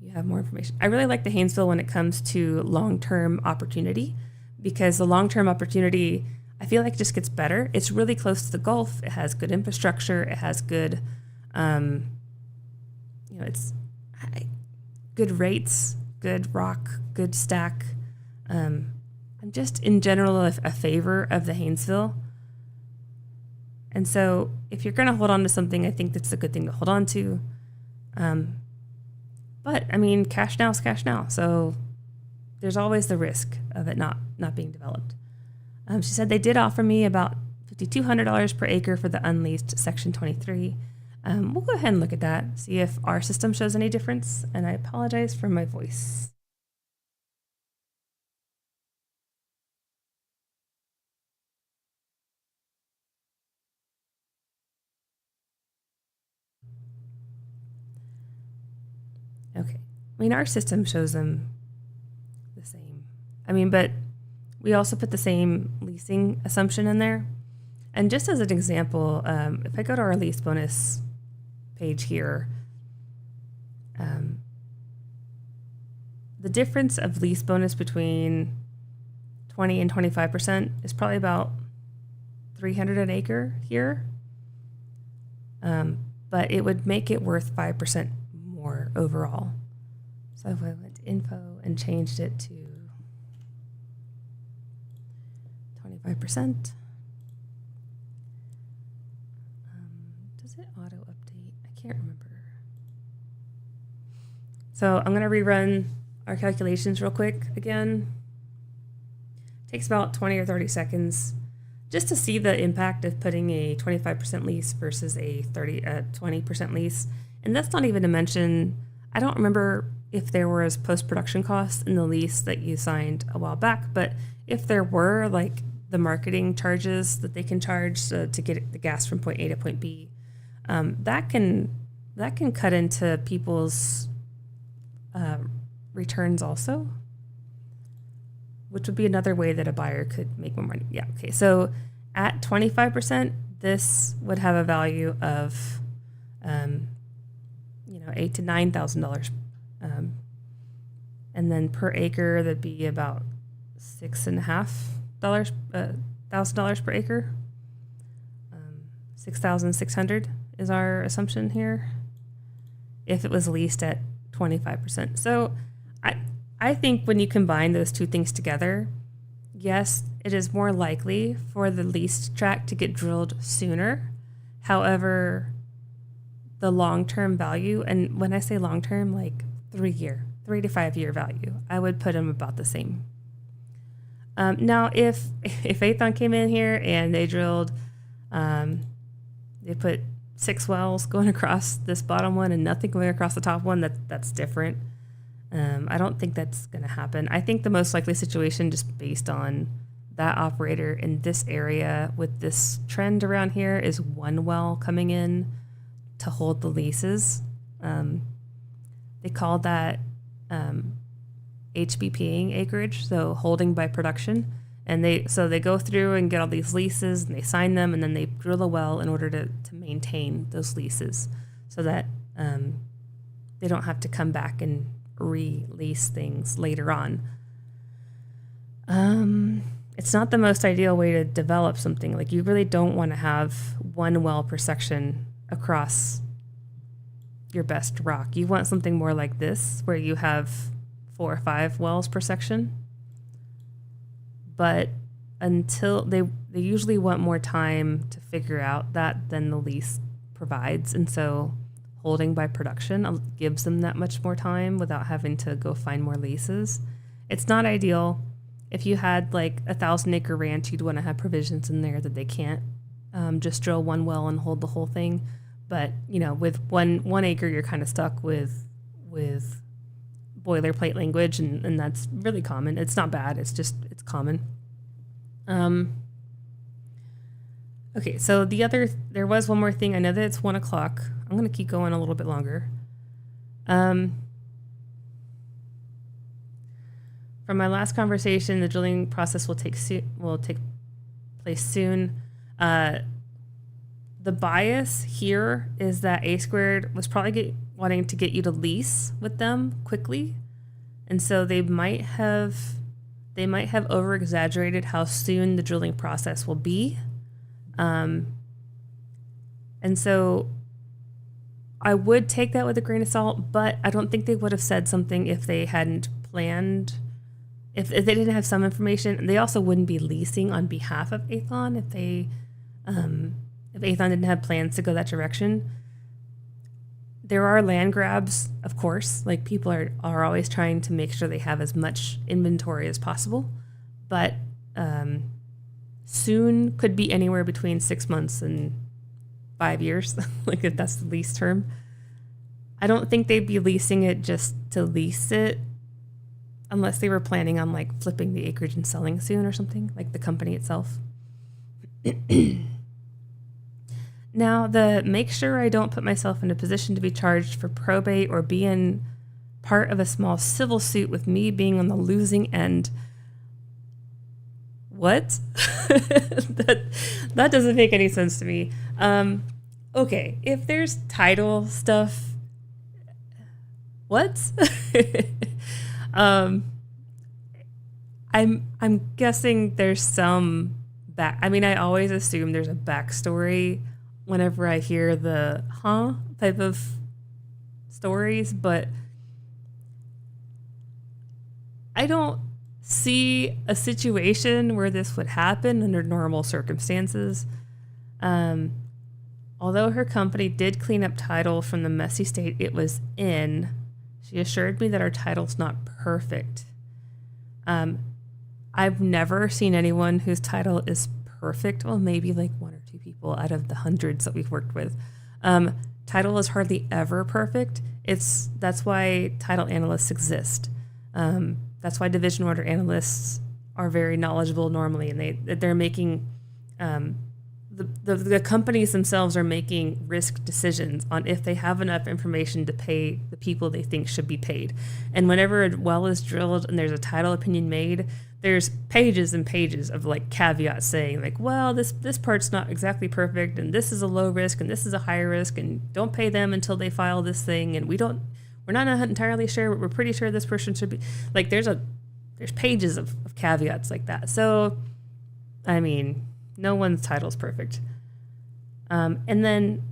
you have more information. I really like the Haynesville when it comes to long-term opportunity, because the long-term opportunity, I feel like it just gets better. It's really close to the Gulf. It has good infrastructure. It has good, it's good rates, good rock, good stack. I'm just in general a favor of the Haynesville. And so if you're going to hold on to something, I think that's a good thing to hold on to. But I mean, cash now is cash now. So there's always the risk of it not being developed. She said they did offer me about $5,200 per acre for the unleased Section 23. We'll go ahead and look at that, see if our system shows any difference, and I apologize for my voice. Okay, I mean, our system shows them the same. I mean, but we also put the same leasing assumption in there. And just as an example, if I go to our lease bonus page here, the difference of lease bonus between 20 and 25% is probably about $300 an acre here. But it would make it worth 5% more overall. So if I went to info and changed it to 25%, does it auto update? I can't remember. So I'm going to rerun our calculations real quick again. Takes about 20 or 30 seconds just to see the impact of putting a 25% lease versus a 20% lease. And that's not even to mention, I don't remember if there was post-production costs in the lease that you signed a while back, but if there were, like the marketing charges that they can charge to get the gas from point A to point B, that can cut into people's returns also, which would be another way that a buyer could make more money. Yeah, okay. So at 25%, this would have a value of, $8,000 to $9,000. And then per acre, that'd be about $6,500 per acre. 6,600 is our assumption here, if it was leased at 25%. So I think when you combine those two things together, yes, it is more likely for the leased tract to get drilled sooner. However, the long-term value, and when I say long-term, like 3 to 5 year value, I would put them about the same. Now, if Aethon came in here and they drilled, they put 6 wells going across this bottom one and nothing going across the top one, that's different. I don't think that's going to happen. I think the most likely situation, just based on that operator in this area with this trend around here, is 1 well coming in to hold the leases. They call that HBPing acreage, so holding by production. And they go through and get all these leases and they sign them, and then they drill a well in order to maintain those leases so that they don't have to come back and release things later on. It's not the most ideal way to develop something. Like, you really don't want to have 1 well per section across your best rock. You want something more like this, where you have 4 or 5 wells per section. But until they usually want more time to figure out that than the lease provides. And so holding by production gives them that much more time without having to go find more leases. It's not ideal. If you had like a 1,000-acre ranch, you'd want to have provisions in there that they can't just drill 1 well and hold the whole thing. But, with one acre, you're kind of stuck with boilerplate language, and that's really common. It's not bad. It's common. Okay, so there was one more thing. I know that it's 1 o'clock. I'm going to keep going a little bit longer. From my last conversation, the drilling process will take place soon. The bias here is that A Squared was probably wanting to get you to lease with them quickly, and so they might have over exaggerated how soon the drilling process will be, and so I would take that with a grain of salt. But I don't think they would have said something if they hadn't planned. If they didn't have some information. They also wouldn't be leasing on behalf of Aethon if Aethon didn't have plans to go that direction. There are land grabs, of course. Like, people are always trying to make sure they have as much inventory as possible. But soon could be anywhere between 6 months and 5 years, like if that's the lease term. I don't think they'd be leasing it just to lease it unless they were planning on like flipping the acreage and selling soon or something, like the company itself. Now, make sure I don't put myself in a position to be charged for probate or be in part of a small civil suit with me being on the losing end. What? that doesn't make any sense to me. Okay, if there's title stuff, what? I'm guessing there's some back. I mean, I always assume there's a backstory whenever I hear the type of stories, but I don't see a situation where this would happen under normal circumstances. Although her company did clean up title from the messy state it was in, she assured me that our title's not perfect. I've never seen anyone whose title is perfect. Well, maybe like 1 or 2 people out of the hundreds that we've worked with. Title is hardly ever perfect. That's why title analysts exist. That's why division order analysts are very knowledgeable normally, and they're making the companies themselves are making risk decisions on if they have enough information to pay the people they think should be paid. And whenever a well is drilled and there's a title opinion made, there's pages and pages of like caveats saying like, well, this part's not exactly perfect, and this is a low risk, and this is a high risk, and don't pay them until they file this thing, and we're not entirely sure, but we're pretty sure this person should be like. There's pages of caveats like that. So, I mean, no one's title's perfect. And then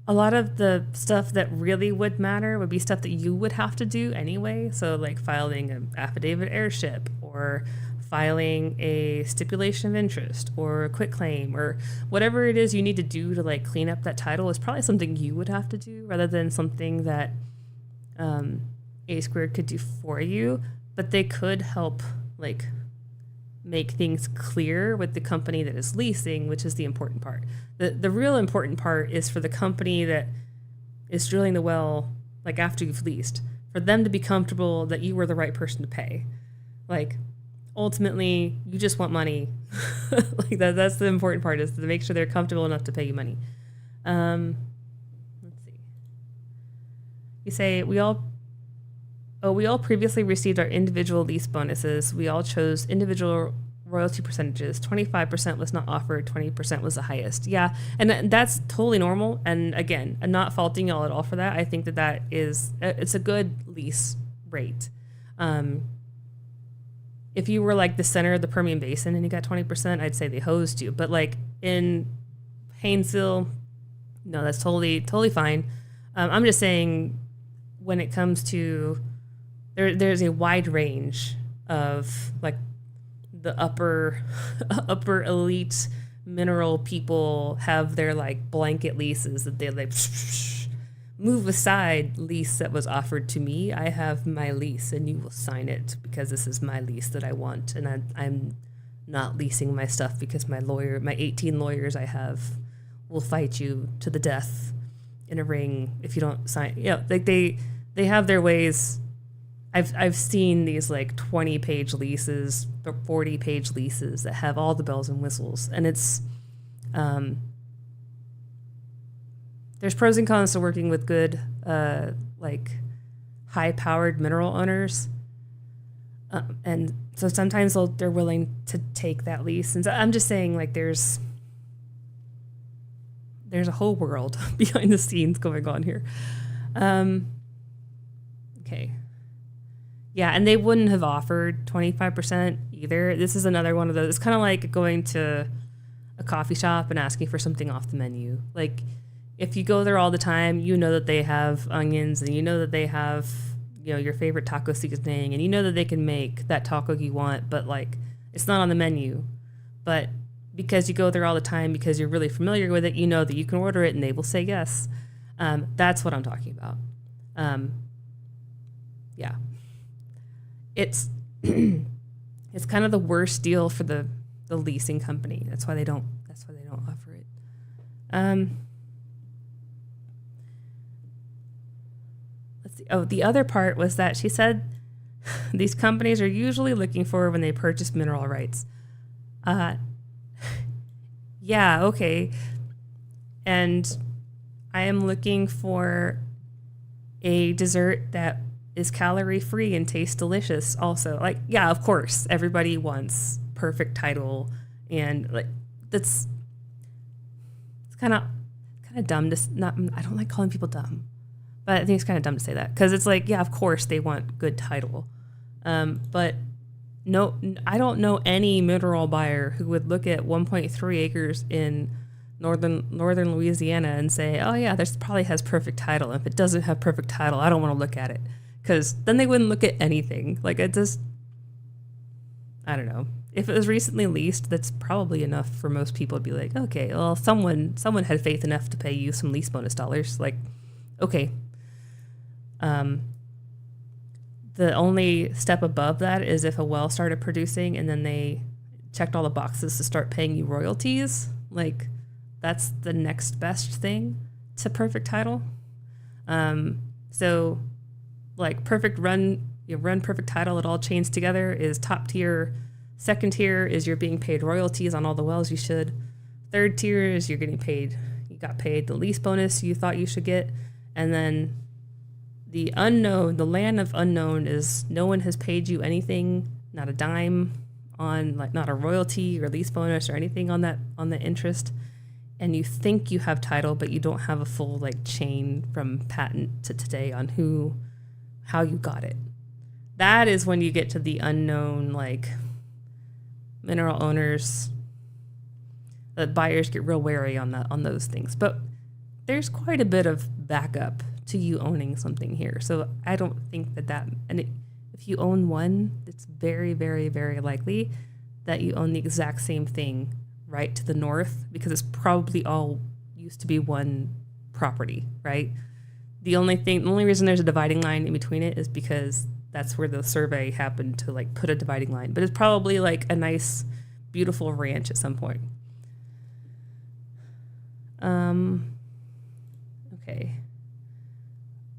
a lot of the stuff that really would matter would be stuff that you would have to do anyway. So like filing an affidavit heirship, or filing a stipulation of interest, or a quitclaim, or whatever it is you need to do to like clean up that title is probably something you would have to do rather than something that A Squared could do for you. But they could help like make things clear with the company that is leasing, which is the important part. The real important part is for the company that is drilling the well, like after you've leased, for them to be comfortable that you were the right person to pay. Like, ultimately, you just want money. Like that's the important part, is to make sure they're comfortable enough to pay you money. Let's see. You say, we all previously received our individual lease bonuses. We all chose individual royalty percentages. 25% was not offered. 20% was the highest. Yeah, and that's totally normal. And again, I'm not faulting y'all at all for that. I think that it's a good lease rate. If you were like the center of the Permian Basin and you got 20%, I'd say they hosed you. But like in Haynesville, no, that's totally fine. I'm just saying, when it comes to there's a wide range of like the upper elite mineral people have their like blanket leases that they like move aside lease that was offered to me. I have my lease and you will sign it because this is my lease that I want, and I'm not leasing my stuff because my 18 lawyers I have will fight you to the death in a ring if you don't sign. Like they have their ways. I've seen these like 20-page leases or 40-page leases that have all the bells and whistles, and it's there's pros and cons to working with good like high-powered mineral owners, and so sometimes they're willing to take that lease. And so I'm just saying, like, there's a whole world behind the scenes going on here. Okay. Yeah, and they wouldn't have offered 25% either. This is another one of those. It's kind of like going to a coffee shop and asking for something off the menu. Like, if you go there all the time, you know that they have onions, and you know that they have, your favorite taco seasoning, and you know that they can make that taco you want, but like, it's not on the menu. But because you go there all the time, because you're really familiar with it, you know that you can order it and they will say yes. That's what I'm talking about. Yeah. It's kind of the worst deal for the the leasing company. That's why they don't offer it. Let's see. Oh, the other part was that she said these companies are usually looking for when they purchase mineral rights. Yeah, okay. And I am looking for a dessert that is calorie free and tastes delicious also. Like, yeah, of course, everybody wants perfect title, and like it's kind of dumb to not. I don't like calling people dumb, but I think it's kind of dumb to say that, because it's like, yeah, of course they want good title, but no, I don't know any mineral buyer who would look at 1.3 acres in northern Louisiana and say, oh yeah, this probably has perfect title. If it doesn't have perfect title, I don't want to look at it, because then they wouldn't look at anything. Like, it just, I don't know. If it was recently leased, that's probably enough for most people to be like, okay, well, someone had faith enough to pay you some lease bonus dollars. Like, okay. The only step above that is if a well started producing and then they checked all the boxes to start paying you royalties. Like, that's the next best thing to perfect title. So like perfect run, perfect title, it all chains together is top tier. Second tier is you're being paid royalties on all the wells you should. Third tier is you got paid the lease bonus you thought you should get. And then the unknown, the land of unknown, is no one has paid you anything, not a dime on, like, not a royalty or lease bonus or anything on the interest. And you think you have title, but you don't have a full like chain from patent to today on how you got it. That is when you get to the unknown, like, mineral owners. The buyers get real wary on those things. But there's quite a bit of backup to you owning something here. So I don't think if you own one, it's very, very, very likely that you own the exact same thing right to the north, because it's probably all used to be one property, right? The only reason there's a dividing line in between it is because that's where the survey happened to like put a dividing line. But it's probably like a nice, beautiful ranch at some point. Okay.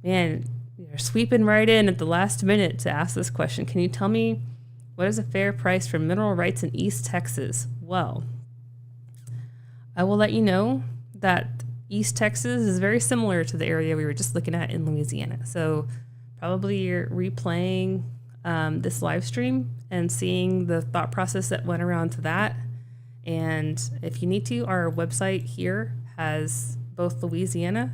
Man, you're sweeping right in at the last minute to ask this question. Can you tell me what is a fair price for mineral rights in East Texas? Well, I will let you know that East Texas is very similar to the area we were just looking at in Louisiana. So probably you're replaying this live stream and seeing the thought process that went around to that. And if you need to, our website here has both Louisiana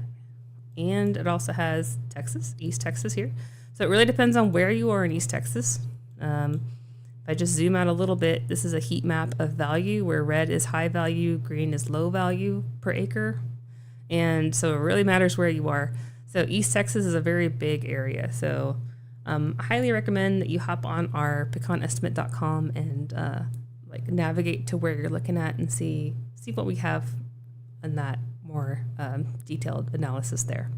and it also has Texas, East Texas here. So it really depends on where you are in East Texas. If I just zoom out a little bit, this is a heat map of value where red is high value, green is low value per acre. And so it really matters where you are. So East Texas is a very big area. So I highly recommend that you hop on our pecanestimate.com and like navigate to where you're looking at and see what we have in that more detailed analysis there.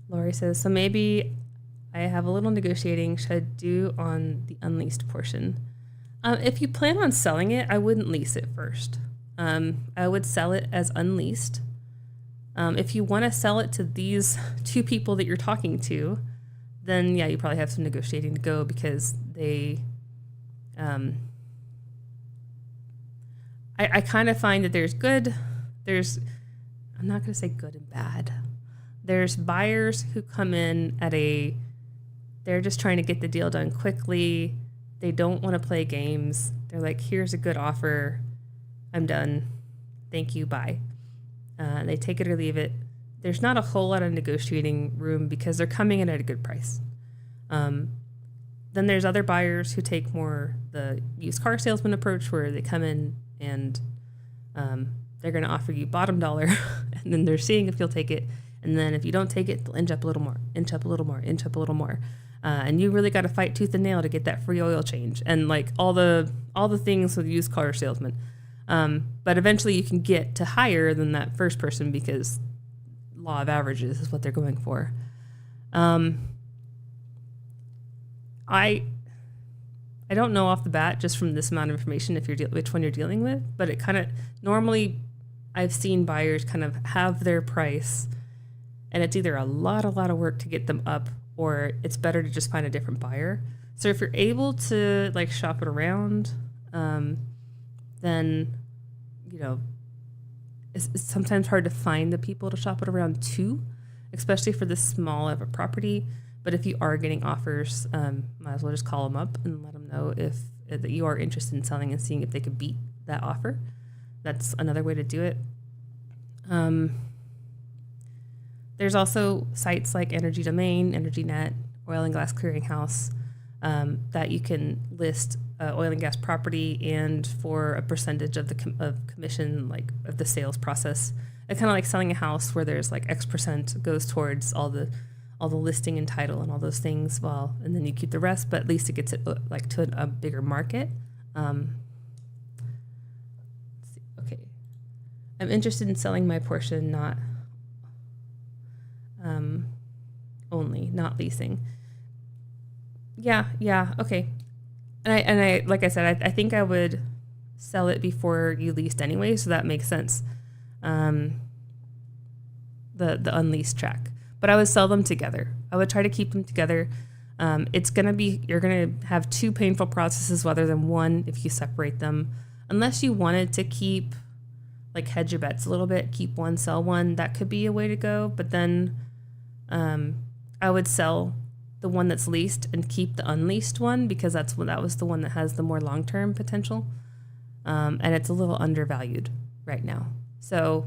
Lori says, so maybe I have a little negotiating should do on the unleased portion. If you plan on selling it, I wouldn't lease it first. I would sell it as unleased. If you want to sell it to these two people that you're talking to, then yeah, you probably have some negotiating to go, because they, I kind of find that I'm not going to say good and bad. There's buyers who come in they're just trying to get the deal done quickly. They don't want to play games. They're like, here's a good offer. I'm done. Thank you. Bye. They take it or leave it. There's not a whole lot of negotiating room because they're coming in at a good price. Then there's other buyers who take more the used car salesman approach, where they come in and they're going to offer you bottom dollar, and then they're seeing if you'll take it. And then if you don't take it, they'll inch up a little more, inch up a little more, inch up a little more. And you really got to fight tooth and nail to get that free oil change and like all the things with used car salesman. But eventually you can get to higher than that first person, because law of averages is what they're going for. I I don't know off the bat just from this amount of information if you're which one you're dealing with, but it kind of normally I've seen buyers kind of have their price, and it's either a lot of work to get them up, or it's better to just find a different buyer. So if you're able to like shop it around, then it's sometimes hard to find the people to shop it around to, especially for this small of a property. But if you are getting offers, might as well just call them up and let them know if that you are interested in selling and seeing if they could beat that offer. That's another way to do it. There's also sites like Energy Domain, Energy Net, Oil and Gas Clearinghouse, that you can list oil and gas property and for a percentage of the of commission, like of the sales process. It's kind of like selling a house where there's like X percent goes towards all the listing and title and all those things. Well, and then you keep the rest, but at least it gets it like to a bigger market. Let's see. Okay, I'm interested in selling my portion, not only, not leasing. Yeah, okay. And I like I said, I think I would sell it before you leased anyway, so that makes sense. The unleased track. But I would sell them together. I would try to keep them together. You're gonna have two painful processes rather than one if you separate them. Unless you wanted to keep, like, hedge your bets a little bit, keep one, sell one, that could be a way to go. But then I would sell the one that's leased and keep the unleased one, because that was the one that has the more long-term potential. And it's a little undervalued right now. So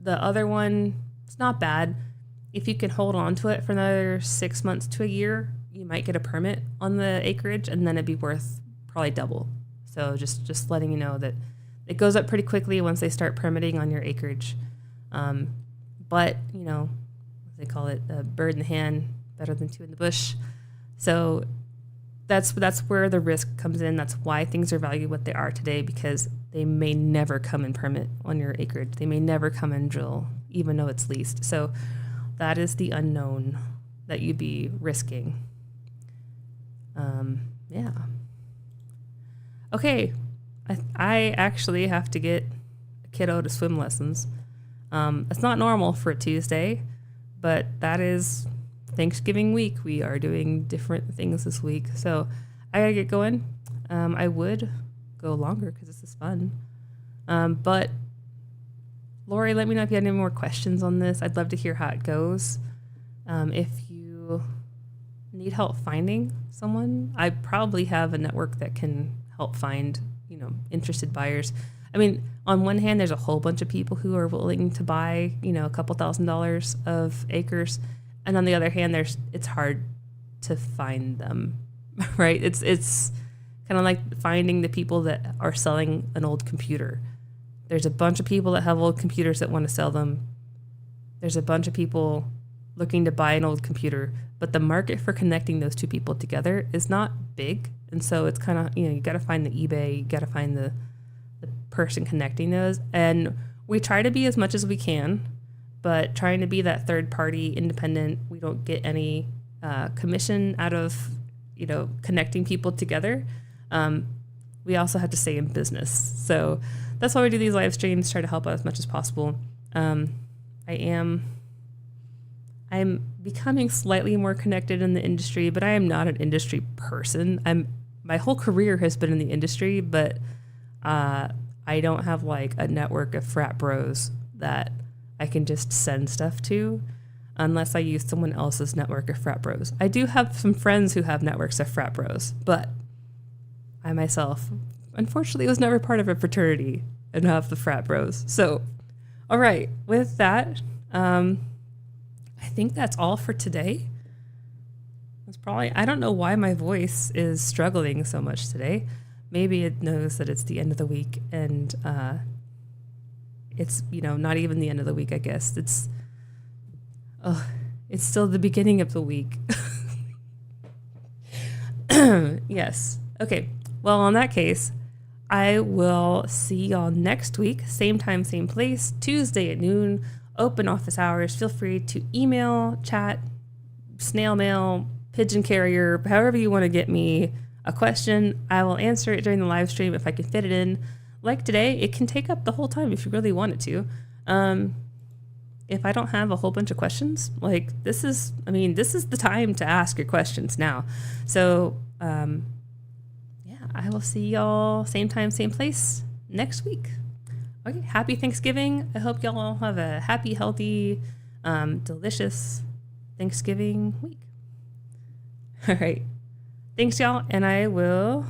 the other one, it's not bad. If you can hold on to it for another 6 months to a year, you might get a permit on the acreage, and then it'd be worth probably double. So just letting you know that it goes up pretty quickly once they start permitting on your acreage. But, they call it a bird in the hand, better than two in the bush. So that's where the risk comes in. That's why things are valued what they are today, because they may never come and permit on your acreage. They may never come and drill, even though it's leased. So that is the unknown that you'd be risking. Yeah. Okay. I actually have to get a kiddo to swim lessons. It's not normal for a Tuesday, but that is Thanksgiving week. We are doing different things this week. So I gotta get going. I would go longer because this is fun. But Lori, let me know if you have any more questions on this. I'd love to hear how it goes. If you need help finding someone, I probably have a network that can help find, interested buyers. I mean, on one hand, there's a whole bunch of people who are willing to buy, a couple $1,000s of acres. And on the other hand, it's hard to find them, right? It's kind of like finding the people that are selling an old computer. There's a bunch of people that have old computers that want to sell them. There's a bunch of people looking to buy an old computer, but the market for connecting those two people together is not big. And so it's kind of, you got to find the eBay, you got to find the person connecting those. And we try to be as much as we can, but trying to be that third party independent, we don't get any commission out of, connecting people together. We also have to stay in business. So that's why we do these live streams, try to help out as much as possible. I'm becoming slightly more connected in the industry, but I am not an industry person. My whole career has been in the industry, but I don't have like a network of frat bros that I can just send stuff to unless I use someone else's network of frat bros. I do have some friends who have networks of frat bros, but I myself, unfortunately, was never part of a fraternity and have the frat bros. So, all right, with that, I think that's all for today. I don't know why my voice is struggling so much today. Maybe it knows that it's the end of the week and it's, not even the end of the week, I guess. It's still the beginning of the week. Yes. Okay. Well, in that case, I will see y'all next week. Same time, same place, Tuesday at noon, open office hours. Feel free to email, chat, snail mail, pigeon carrier, however you want to get me. a question, I will answer it during the live stream if I can fit it in. Like today, it can take up the whole time if you really want it to. If I don't have a whole bunch of questions, like this is the time to ask your questions now. So, yeah, I will see y'all same time, same place next week. Okay, happy Thanksgiving. I hope y'all all have a happy, healthy, delicious Thanksgiving week. All right. Thanks, y'all, and I will